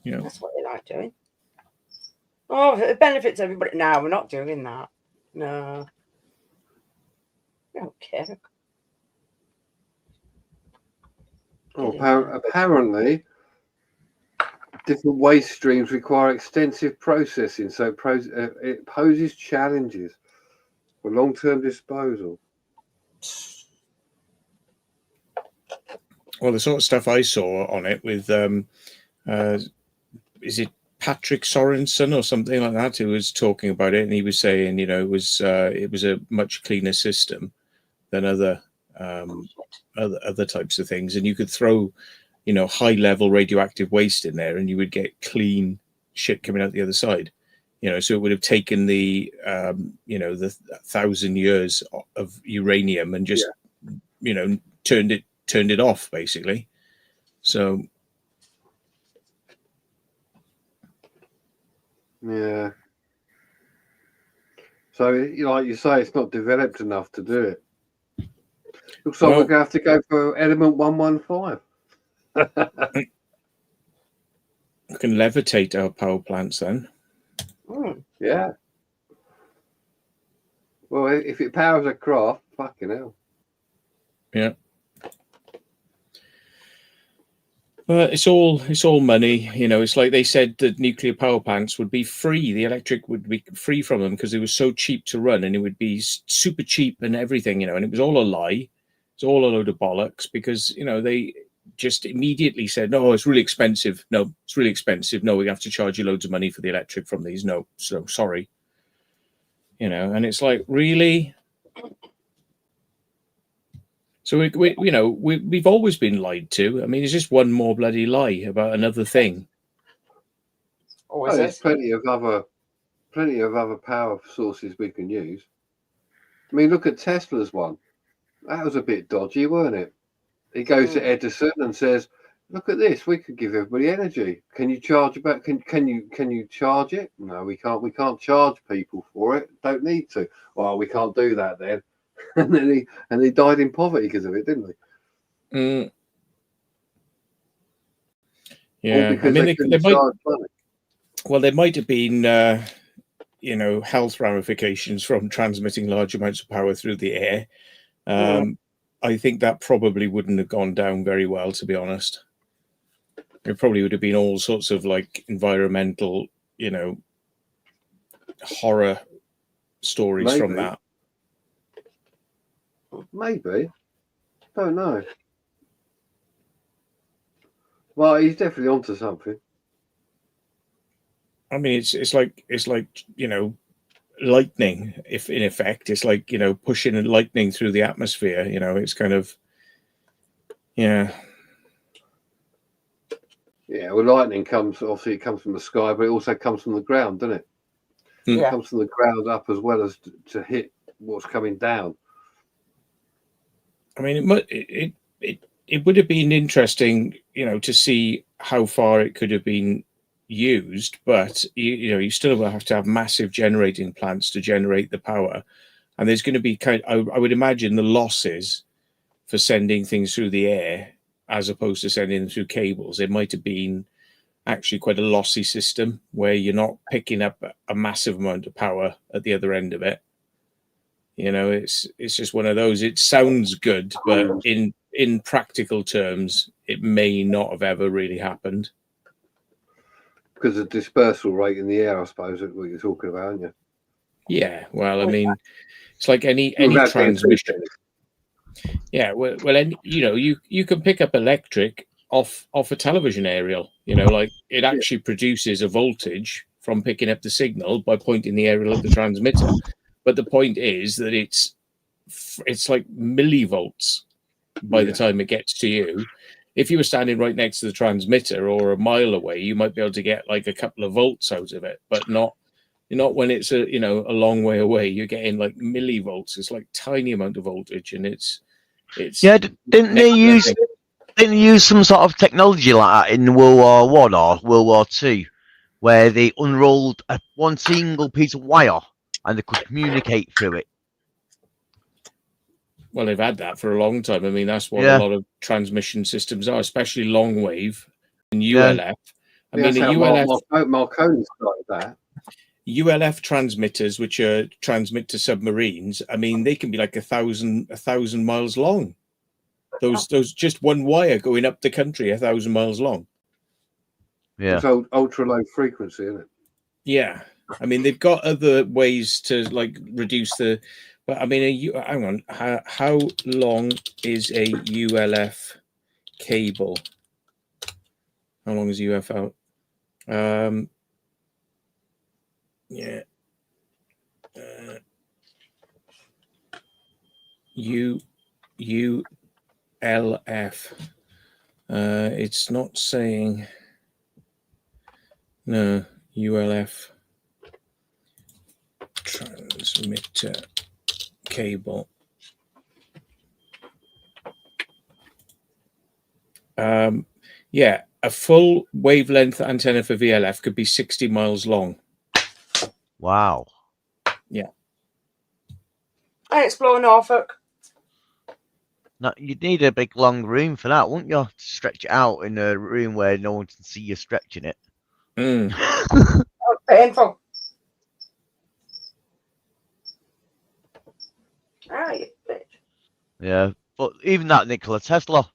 Yeah. That's what they like doing. Oh, it benefits everybody. No, we're not doing that. No. I don't care. Well, apparently, different waste streams require extensive processing, so it poses challenges for long-term disposal. Well, the sort of stuff I saw on it with, is it Patrick Sorensen or something like that, who was talking about it, and he was saying, it was a much cleaner system than other types of things, and you could throw high level radioactive waste in there and you would get clean shit coming out the other side, so it would have taken the the 1,000 years of uranium and just turned it off basically. So Yeah. So, like you say, it's not developed enough to do it. Looks like we're well, going to have to go for element 115. we can levitate our power plants then. Yeah. Well, if it powers a craft, fucking hell. Yeah. But it's all money, you know. It's like they said that nuclear power plants would be free. The electric would be free from them because it was so cheap to run, and it would be super cheap and everything, you know. And it was all a lie. It's all a load of bollocks because, you know, they just immediately said, "No, it's really expensive. No, it's really expensive. No, we have to charge you loads of money for the electric from these. No, so sorry." You know, and it's like, really? So we've always been lied to. I mean, it's just one more bloody lie about another thing. Or Oh, is there's it? plenty of other power sources we can use. I mean, look at Tesla's one. That was a bit dodgy, weren't it? He goes to Edison and says, "Look at this. We could give everybody energy. Can you charge about? Can you charge it? No, we can't. We can't charge people for it. Don't need to. Well, we can't do that then." and then he died in poverty because of it, didn't he? Mm. All Yeah, because I mean, they couldn't charge money. well, there might have been, health ramifications from transmitting large amounts of power through the air. I think that probably wouldn't have gone down very well, to be honest. It probably would have been all sorts of like environmental, you know, horror stories from that. Maybe. Don't know. Well, he's definitely onto something. I mean, it's like you know, lightning. If in effect, it's like, you know, pushing lightning through the atmosphere. You know, it's kind of, yeah. Yeah, well, lightning comes, obviously, it comes from the sky, but it also comes from the ground, doesn't it? Yeah. It comes from the ground up as well as to hit what's coming down. I mean, it would have been interesting, you know, to see how far it could have been used, but you still will have to have massive generating plants to generate the power, and there's going to be I would imagine the losses for sending things through the air as opposed to sending them through cables. It might have been actually quite a lossy system where you're not picking up a massive amount of power at the other end of it. You know, it's just one of those. It sounds good, but in practical terms, it may not have ever really happened. Because of dispersal rate in the air, I suppose, that what you're talking about, aren't you? Yeah, well, I mean, it's like any transmission. Yeah, well, you can pick up electric off a television aerial. You know, like it actually produces a voltage from picking up the signal by pointing the aerial at the transmitter. But the point is that it's like millivolts by the time it gets to you. If you were standing right next to the transmitter or a mile away, you might be able to get like a couple of volts out of it, but not when it's a long way away. You're getting like millivolts. It's like tiny amount of voltage, and it's yeah. Didn't they use some sort of technology like that in World War One or World War Two, where they unrolled one single piece of wire and they could communicate through it? Well, they've had that for a long time. I mean, that's what a lot of transmission systems are, especially long wave and ULF. I mean, a ULF. Marconi started that. ULF transmitters, which transmit to submarines, I mean, they can be like 1,000 miles long. Those just one wire going up the country 1,000 miles long. Yeah. It's ultra low frequency, isn't it? Yeah. I mean, they've got other ways to like reduce the. But I mean, hang on. How long is a ULF cable? How long is UF out? Yeah. ULF. It's not saying. No, ULF transmitter cable. Yeah, a full wavelength antenna for VLF could be 60 miles long. Wow. I explore Norfolk. Now, you'd need a big long room for that, wouldn't you? To stretch it out in a room where no one can see you stretching it. Mm. Oh, painful. Ah, you bitch. Yeah, but even that Nikola Tesla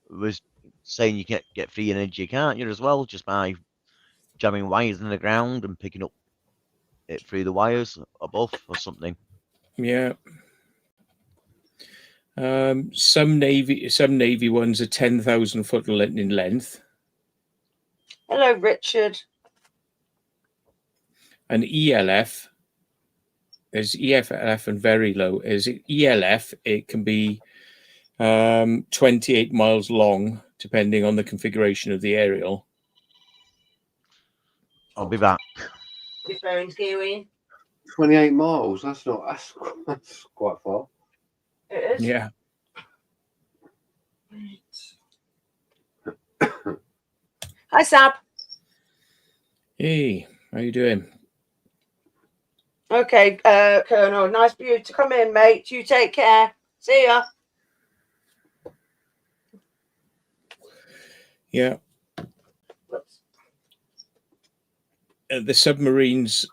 was saying you can get free energy, can't you, as well, just by jamming wires in the ground and picking up it through the wires above or something. Yeah. Some navy ones are 10,000 foot in length. Hello, Richard. And ELF, there's EFLF and very low. Is ELF? It can be 28 miles long, depending on the configuration of the aerial. I'll be back. Your phone's going. 28 miles. That's quite far. It is. Yeah. Hi, Sab. Hey, how you doing? Okay, Colonel. Nice for you to come in, mate. You take care. See ya. Yeah. The submarines,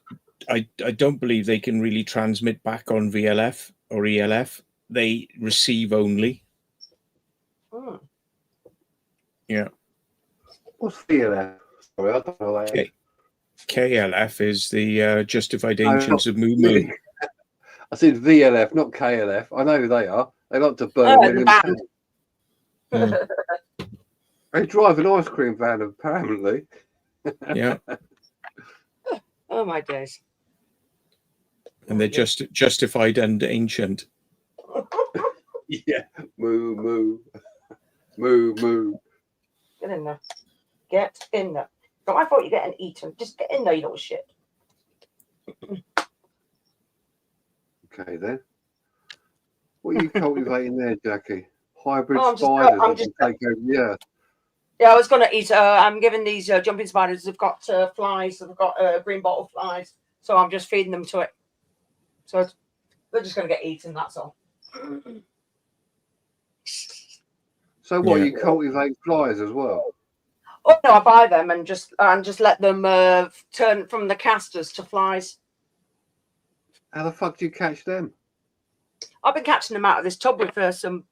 I don't believe they can really transmit back on VLF or ELF. They receive only. Hmm. Yeah. What's VLF? Sorry, I don't know that. Okay. KLF is the justified ancients of movement. I said VLF, not KLF. I know who they are. They like to burn Oh, the million band. pounds. Mm. They drive an ice cream van, apparently. Yeah. Oh, my days. And they're just justified and ancient. Yeah. Moo, moo. Moo, moo. Get in there. Get in there. Not my fault you're getting eaten. Just get in there, you little shit. Okay, then. What are you cultivating there, Jackie? Hybrid Oh, spiders I'm that just- can take over the earth. Yeah, I was going to eat. I'm giving these jumping spiders. They've got flies. They've got green bottle flies. So I'm just feeding them to it. So they're just going to get eaten. That's all. So what, Yeah. you cultivate flies as well? Oh no, I buy them and just let them turn from the casters to flies. How the fuck do you catch them? I've been catching them out of this tub with some,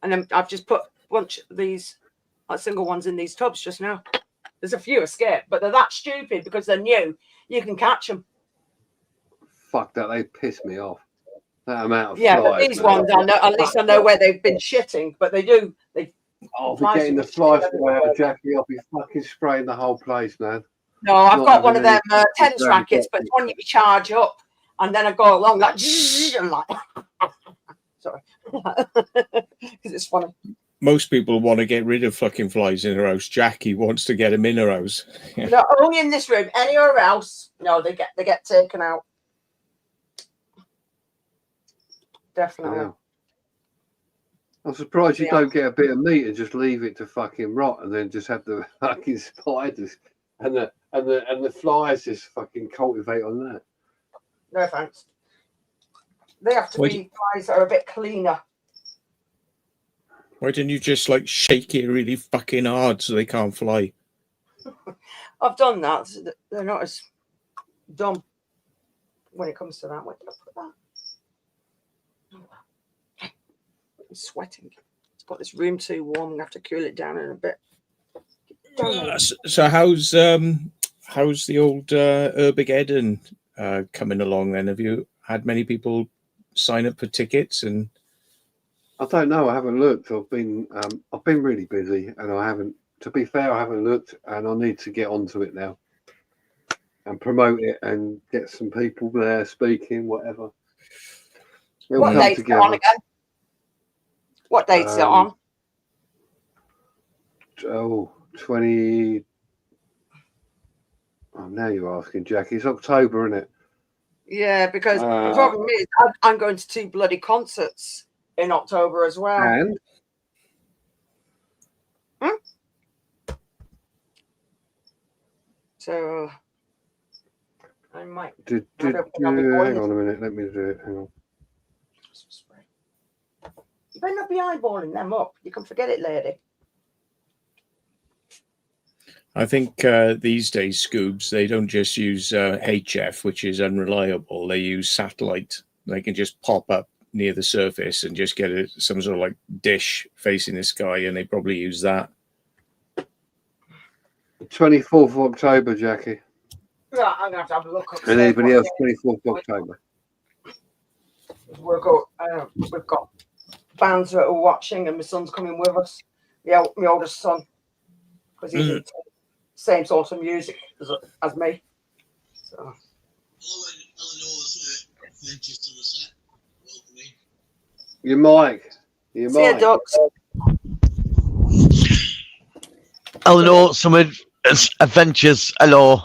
and then I've just put a bunch of these single ones in these tubs just now. There's a few escape, but they're that stupid because they're new. You can catch them. Fuck that, they piss me off. That amount of Yeah, flies. but these man. ones, I know. At least I know where they've been shitting. But they do. I'll be flies getting are the just fly shitting spray out of Jackie. I'll be fucking spraying the whole place, man. No, I've Not got one of having them any tennis damn rackets, but it's one you charge up, and then I go along like, and like sorry, because it's funny. Most people want to get rid of fucking flies in their house. Jackie wants to get them in her house. No, only in this room. Anywhere else, no, they get taken out. Definitely. Yeah. I'm surprised you don't get a bit of meat and just leave it to fucking rot, and then just have the fucking spiders and the flies just fucking cultivate on that. No thanks. They have to be flies that are a bit cleaner. Why don't you just like shake it really fucking hard so they can't fly? I've done that. They're not as dumb when it comes to that. Where did I put that? I'm sweating. It's got this room too warm. I'm gonna have to cool it down in a bit. So how's the old Urbigeddon coming along then? Have you had many people sign up for tickets? And I don't know. I haven't looked. I've been really busy, and I haven't. To be fair, I haven't looked, and I need to get onto it now and promote it and get some people there speaking, whatever. It'll What come date's it on together. again? What date's it on? 20. Oh, now you're asking, Jackie. It's October, isn't it? Yeah, because the problem is I'm going to 2 bloody concerts in October as well. And So I might. Hang on a minute. Let me do it. Hang on. You better not be eyeballing them up. You can forget it, lady. I think these days, Scoobs, they don't just use HF, which is unreliable. They use satellite. They can just pop up near the surface and just get some sort of like dish facing the sky, and they probably use that. 24th of October, Jackie. Yeah, I'm gonna have to have a look up. And anybody else? 24th of October. We've got bands that are watching, and my son's coming with us. My oldest son, because he's into the same sort of music as me. So. Your mic. Your See ya, mic. ducks. Eleanor, some adventures. Hello.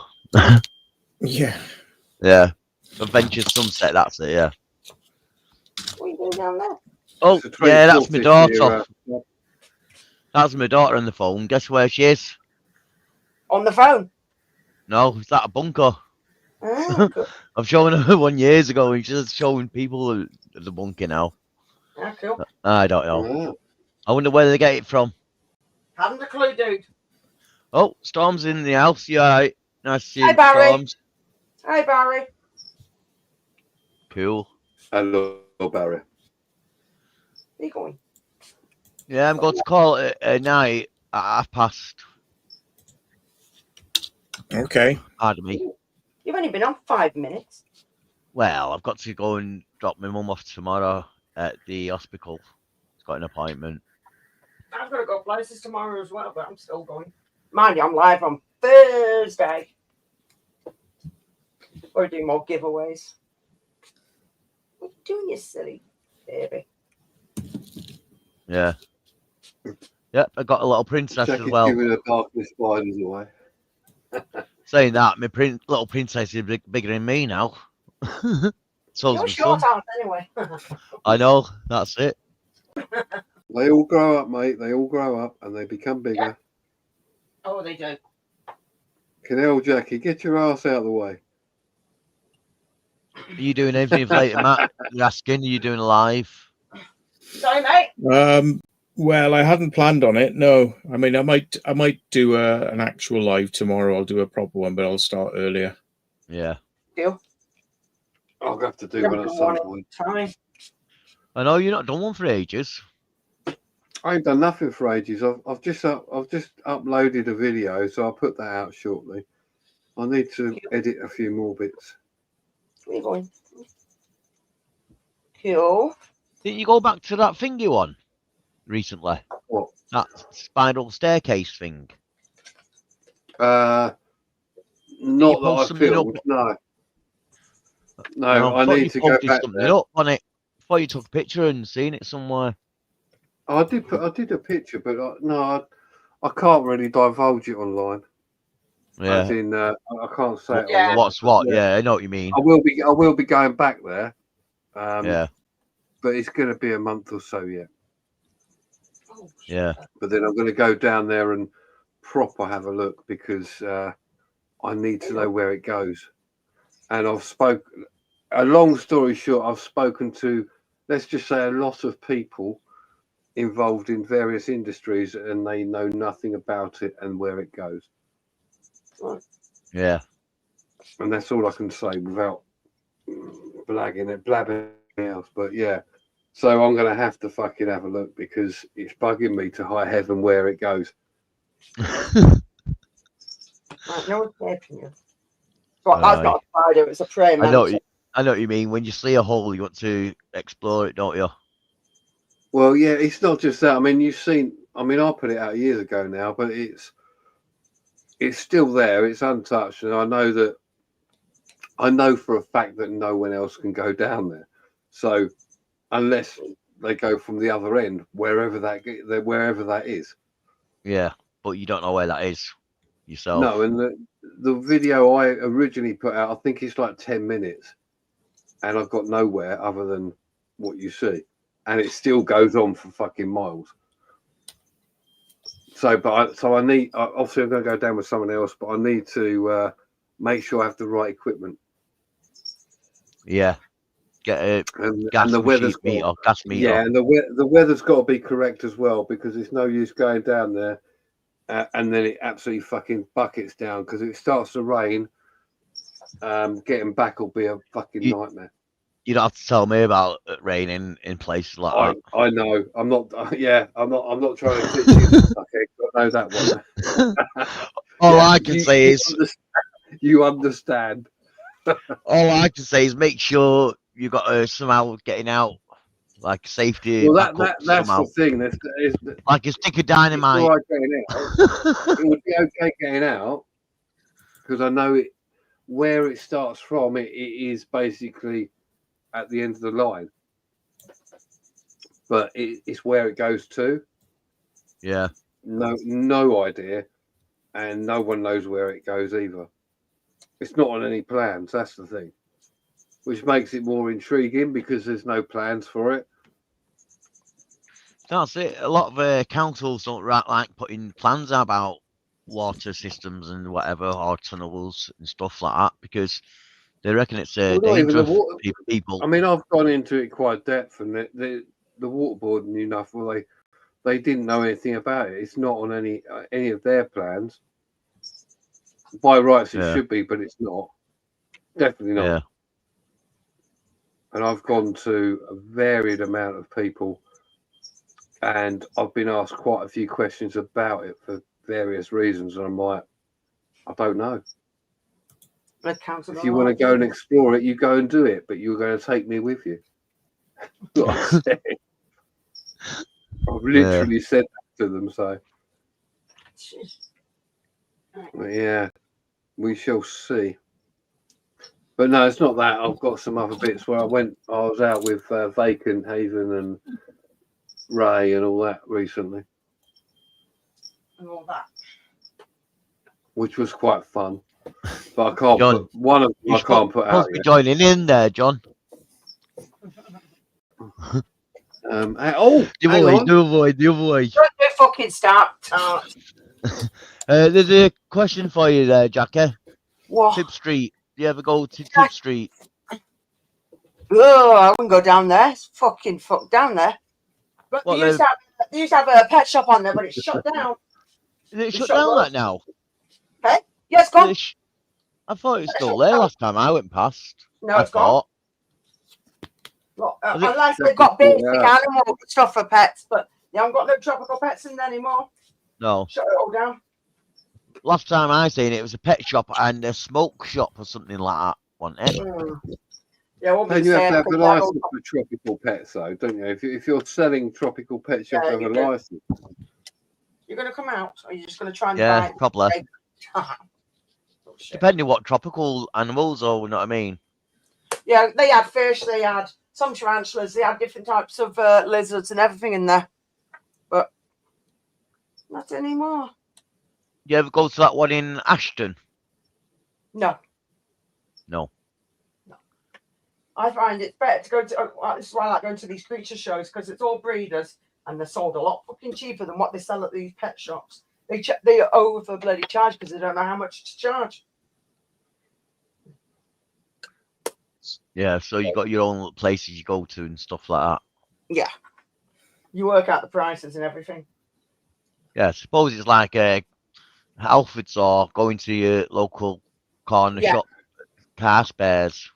Yeah. Yeah. Adventures Sunset, that's it, yeah. What are you doing down there? Oh, It's the yeah, that's 24th my this daughter. year, That's my daughter on the phone. Guess where she is? On the phone. No, is that a bunker? Oh, cool. I've shown her one years ago and she's just showing people the bunker now. Yeah, cool. I don't know. Oh. I wonder where they get it from. Haven't a clue, dude. Oh, Storm's in the house. You alright? Nice to see Hi, you, Barry. Storms. Hi, Barry. Cool. Hello, Barry. Where are you going? Yeah, I'm going to call it a night at 5:30. Okay. Pardon me. You've only been on 5 minutes. Well, I've got to go and drop my mum off tomorrow at the hospital. She's got an appointment. I've got to go places tomorrow as well, but I'm still going. Mind you, I'm live on Thursday. Or do more giveaways. What are you doing, you silly baby? Yeah. Yep, I got a little princess Jackie's as well. giving her darkness spiders away. Saying that, my little princess is bigger than me now. So's You're my short son. arms anyway. I know, that's it. They all grow up, mate. They all grow up and they become bigger. Yeah. Oh, they do. Canal Jackie, get your ass out of the way. Are you doing anything later, Matt? You're asking, are you doing a live? Sorry, mate. Well, I hadn't planned on it. No, I mean, I might do an actual live tomorrow. I'll do a proper one, but I'll start earlier. Yeah. Deal. I'll have to do one at some point. Time. I know you've not done one for ages. I ain't done nothing for ages. I've just uploaded a video, so I'll put that out shortly. I need to edit a few more bits. Where are you going? Cool. Didn't you go back to that thingy one recently? What? That spiral staircase thing? Not that I something filmed. up? No. No, I I thought need you to go posted back something there. up on it. I thought you took a picture and seen it somewhere. I did a picture, but I can't really divulge it online. Yeah. As in, I can't say it. Yeah. Online. What's what? Yeah, I know what you mean. I will be going back there. Yeah. But it's going to be a month or so yet. Oh, Yeah. But then I'm going to go down there and proper have a look because I need to know where it goes. And a long story short, I've spoken to, let's just say, a lot of people involved in various industries, and they know nothing about it and where it goes. Yeah. And that's all I can say without blabbing else. But yeah, so I'm going to have to fucking have a look because it's bugging me to high heaven where it goes. Right, no escaping you. But that's not a spider, it's a praying mantis. I know what you mean. When you see a hole, you want to explore it, don't you? Well, yeah, it's not just that. I mean, I put it out years ago now, but it's still there. It's untouched, and I know for a fact that no one else can go down there. So unless they go from the other end, wherever that is. Yeah, but you don't know where that is yourself. No, and the video I originally put out, I think it's like 10 minutes, and I've got nowhere other than what you see, and it still goes on for fucking miles. So I need, obviously I'm going to go down with someone else, but I need to make sure I have the right equipment. Yeah. Get a gas and the machine weather's meter, gas meter. Yeah, and the weather's got to be correct as well, because it's no use going down there and then it absolutely fucking buckets down, because if it starts to rain, getting back will be a fucking nightmare. You don't have to tell me about it raining in places like that. I know. I'm not. Yeah, I'm not trying to teach you. Okay, I know that one. All I can say is you understand. all I can say is make sure you got somehow getting out, like safety. Well, that's somehow. The thing. Like a stick of dynamite. Right getting out. It would be okay getting out, because I know it. Where it starts from, it is basically at the end of the line, but it's where it goes to. Yeah. No idea, and no one knows where it goes either. It's not on any plans. That's the thing, which makes it more intriguing, because there's no plans for it. That's it. A lot of councils don't like putting plans about water systems and whatever, or tunnels and stuff like that, because they reckon it's dangerous for people. I mean, I've gone into it quite depth, and the water board knew enough. Well, they didn't know anything about it. It's not on any of their plans. By rights, it should be, but it's not. Definitely not. Yeah. And I've gone to a varied amount of people, and I've been asked quite a few questions about it for various reasons, and I'm like, I don't know. If you want to go and explore it, you go and do it, but you're going to take me with you. I've literally said that to them, so yeah, we shall see. But no, it's not that. I've got some other bits where I was out with Vacant Haven and Ray and all that recently, and all that, which was quite fun. But I can't John, put one of them. I can't put out. Be joining in there, John. The other way. Don't do fucking start. There's a question for you there, Jackie. What? Tip Street. Do you ever go to Tip Street? Oh, I wouldn't go down there. It's fucking fucked down there. But they used to have a pet shop on there, but it's shut down. Is it shut down that now? Hey? Yeah, it's gone. I thought it was still there last time I went past. No, it's gone. Look, unless they've got basic animal stuff for pets, but they haven't got no tropical pets in there anymore. No. Shut it all down. Last time I seen it was a pet shop and a smoke shop or something like that, wasn't it? Yeah, and you have to have a license for tropical pets, though, don't you? If you're selling tropical pets, you have to have a license. You're going to come out, or are you just going to try and buy it? Probably. Oh, depending what tropical animals are, you know what I mean? Yeah, they had fish, they had some tarantulas, they had different types of lizards and everything in there. But not anymore. You ever go to that one in Ashton? No. I find it's better to go to. This is why I like going to these creature shows, because it's all breeders and they're sold a lot fucking cheaper than what they sell at these pet shops. They over bloody charge because they don't know how much to charge. Yeah, so you got your own places you go to and stuff like that. Yeah, you work out the prices and everything. Yeah, I suppose it's like Alfred's or going to your local corner shop, car spares.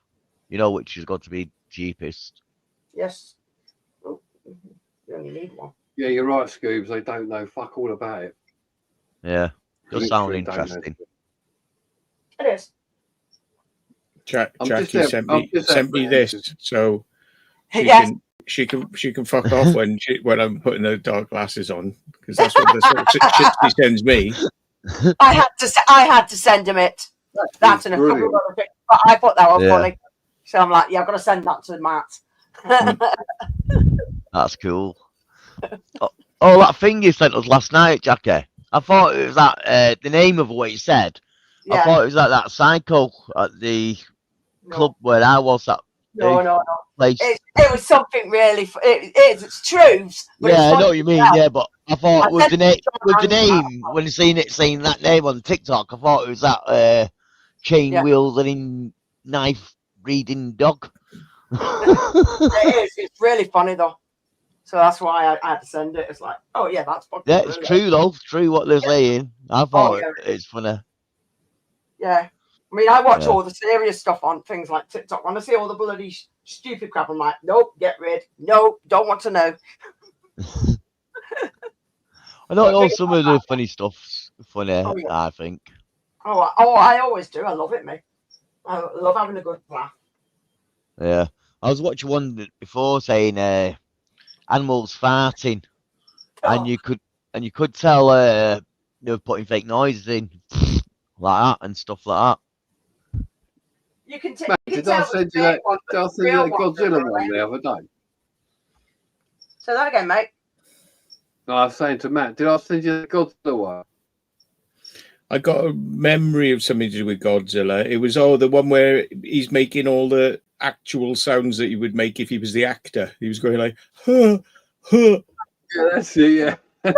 You know which is going to be cheapest. Yes. Oh, you only need one. Yeah, you're right, Scoobs. They don't know fuck all about it. Yeah, does sound interesting. It is. Jackie sent me this, so she can fuck off when I'm putting the dark glasses on, because that's what the sort of shit she sends me. I had to send him it. That's and a couple of other things, but I thought that was funny. So I'm like, I've got to send that to Matt. That's cool. Oh, that thing you sent us last night, Jackie. I thought it was that the name of what you said. I thought it was like that cycle at the club where I was at No, eh? no, no. Place. It was something really. It's truths, but Yeah, it's I funny. know what you mean. Yeah, but I thought I with said the to John, name, when saying that name on TikTok, I thought it was that chain Yeah. wielding knife breeding dog. It is. It's really funny though. So that's why I had to send it. It's like, oh yeah, that's fucking Yeah, it's brilliant. true though. It's true what they're saying. I thought yeah. it's funny. Yeah. I mean, I watch Yeah. all the serious stuff on things like TikTok. When I see all the bloody stupid crap, I'm like, nope, get rid. Nope, don't want to know. I know But all things some like of the funny stuff's funny. Oh, yeah. I think. I always do. I love it, mate. I love having a good laugh. Yeah, I was watching one before saying animals farting, and Oh, you could tell they were putting fake noises in like that and stuff like you can Mate, you can did I tell send the you that? fake ones, Did I but send the you real that ones are Godzilla really one the other day? Say that again, mate. No, I was saying to Matt, did I send you the Godzilla one? I got a memory of something to do with Godzilla. It was the one where he's making all the actual sounds that he would make if he was the actor. He was going like, huh, huh. Yeah, that's it. Yeah, and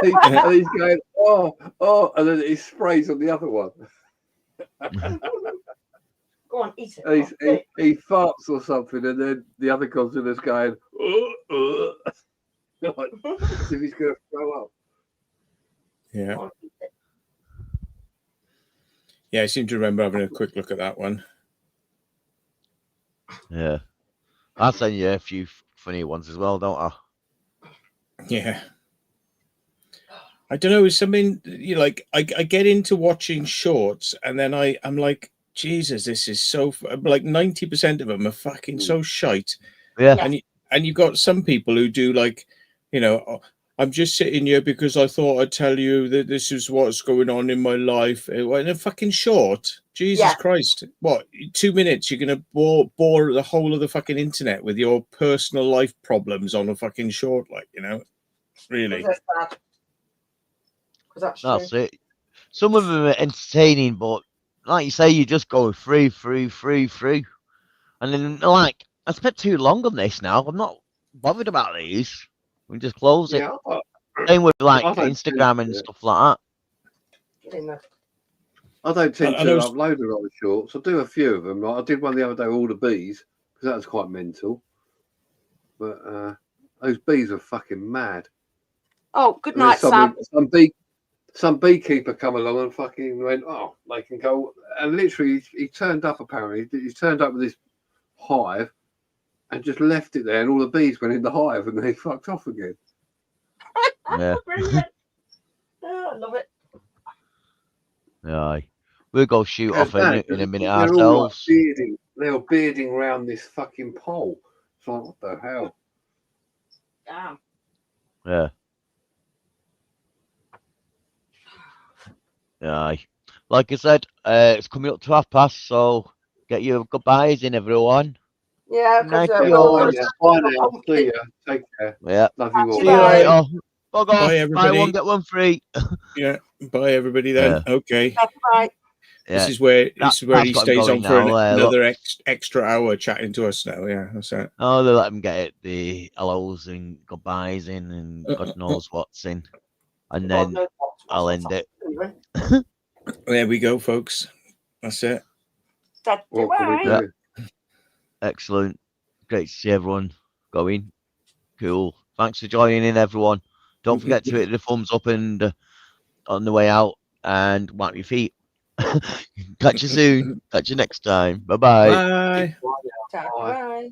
he's going, oh, and then he sprays on the other one. Go on, eat it. And he farts or something, and then the other Godzilla's going, as if he's going to throw up. Yeah. Yeah, I seem to remember having a quick look at that one. that. Yeah, I'll send you a few funny ones as well, don't I? Yeah. I don't know, it's something like I get into watching shorts, and then I'm like, Jesus, this is so like 90% of them are fucking so shite. Yeah. And you've got some people who do like, "Oh, I'm just sitting here because I thought I'd tell you that this is what's going on in my life." In a fucking short, Jesus Christ! What, 2 minutes? You're gonna bore the whole of the fucking internet with your personal life problems on a fucking short, like really? That's it. Some of them are entertaining, but like you say, you just go through, and then like I spent too long on this now. I'm not bothered about these. We just close it. Same with like Instagram and stuff like that. I don't tend to upload a lot of shorts. I do a few of them. Like I did one the other day, all the bees, because that was quite mental. But those bees are fucking mad. Oh, good night, Sam. Some beekeeper come along and fucking went, oh, they can go. And literally, he turned up apparently. He turned up with this hive and just left it there, and all the bees went in the hive and they fucked off again. Yeah. Brilliant. Oh, I love it. Aye. We'll go shoot off in a minute ourselves. All like they were bearding around this fucking pole. It's like, what the hell? Damn. Yeah. Aye. Like I said, it's coming up to 12:30, so get your goodbyes in, everyone. Yeah, because bye now. See ya. Take care. Yeah. Love you all. See you later. Bug off. Bye, everybody. Buy one, get one free. Yeah. Bye, everybody. Then. Yeah. Okay. Bye. Yeah. This is where he stays on for now, another extra hour chatting to us now. Yeah, that's it. Oh, they let him get the hellos and goodbyes in, and God knows what's in, and then I'll end it. There we go, folks. That's it. Yeah. Excellent. Great to see everyone going. Cool. Thanks for joining in, everyone. Don't forget to hit the thumbs up and on the way out, and wipe your feet. Catch you soon. Catch you next time. Bye-bye. Bye. Bye.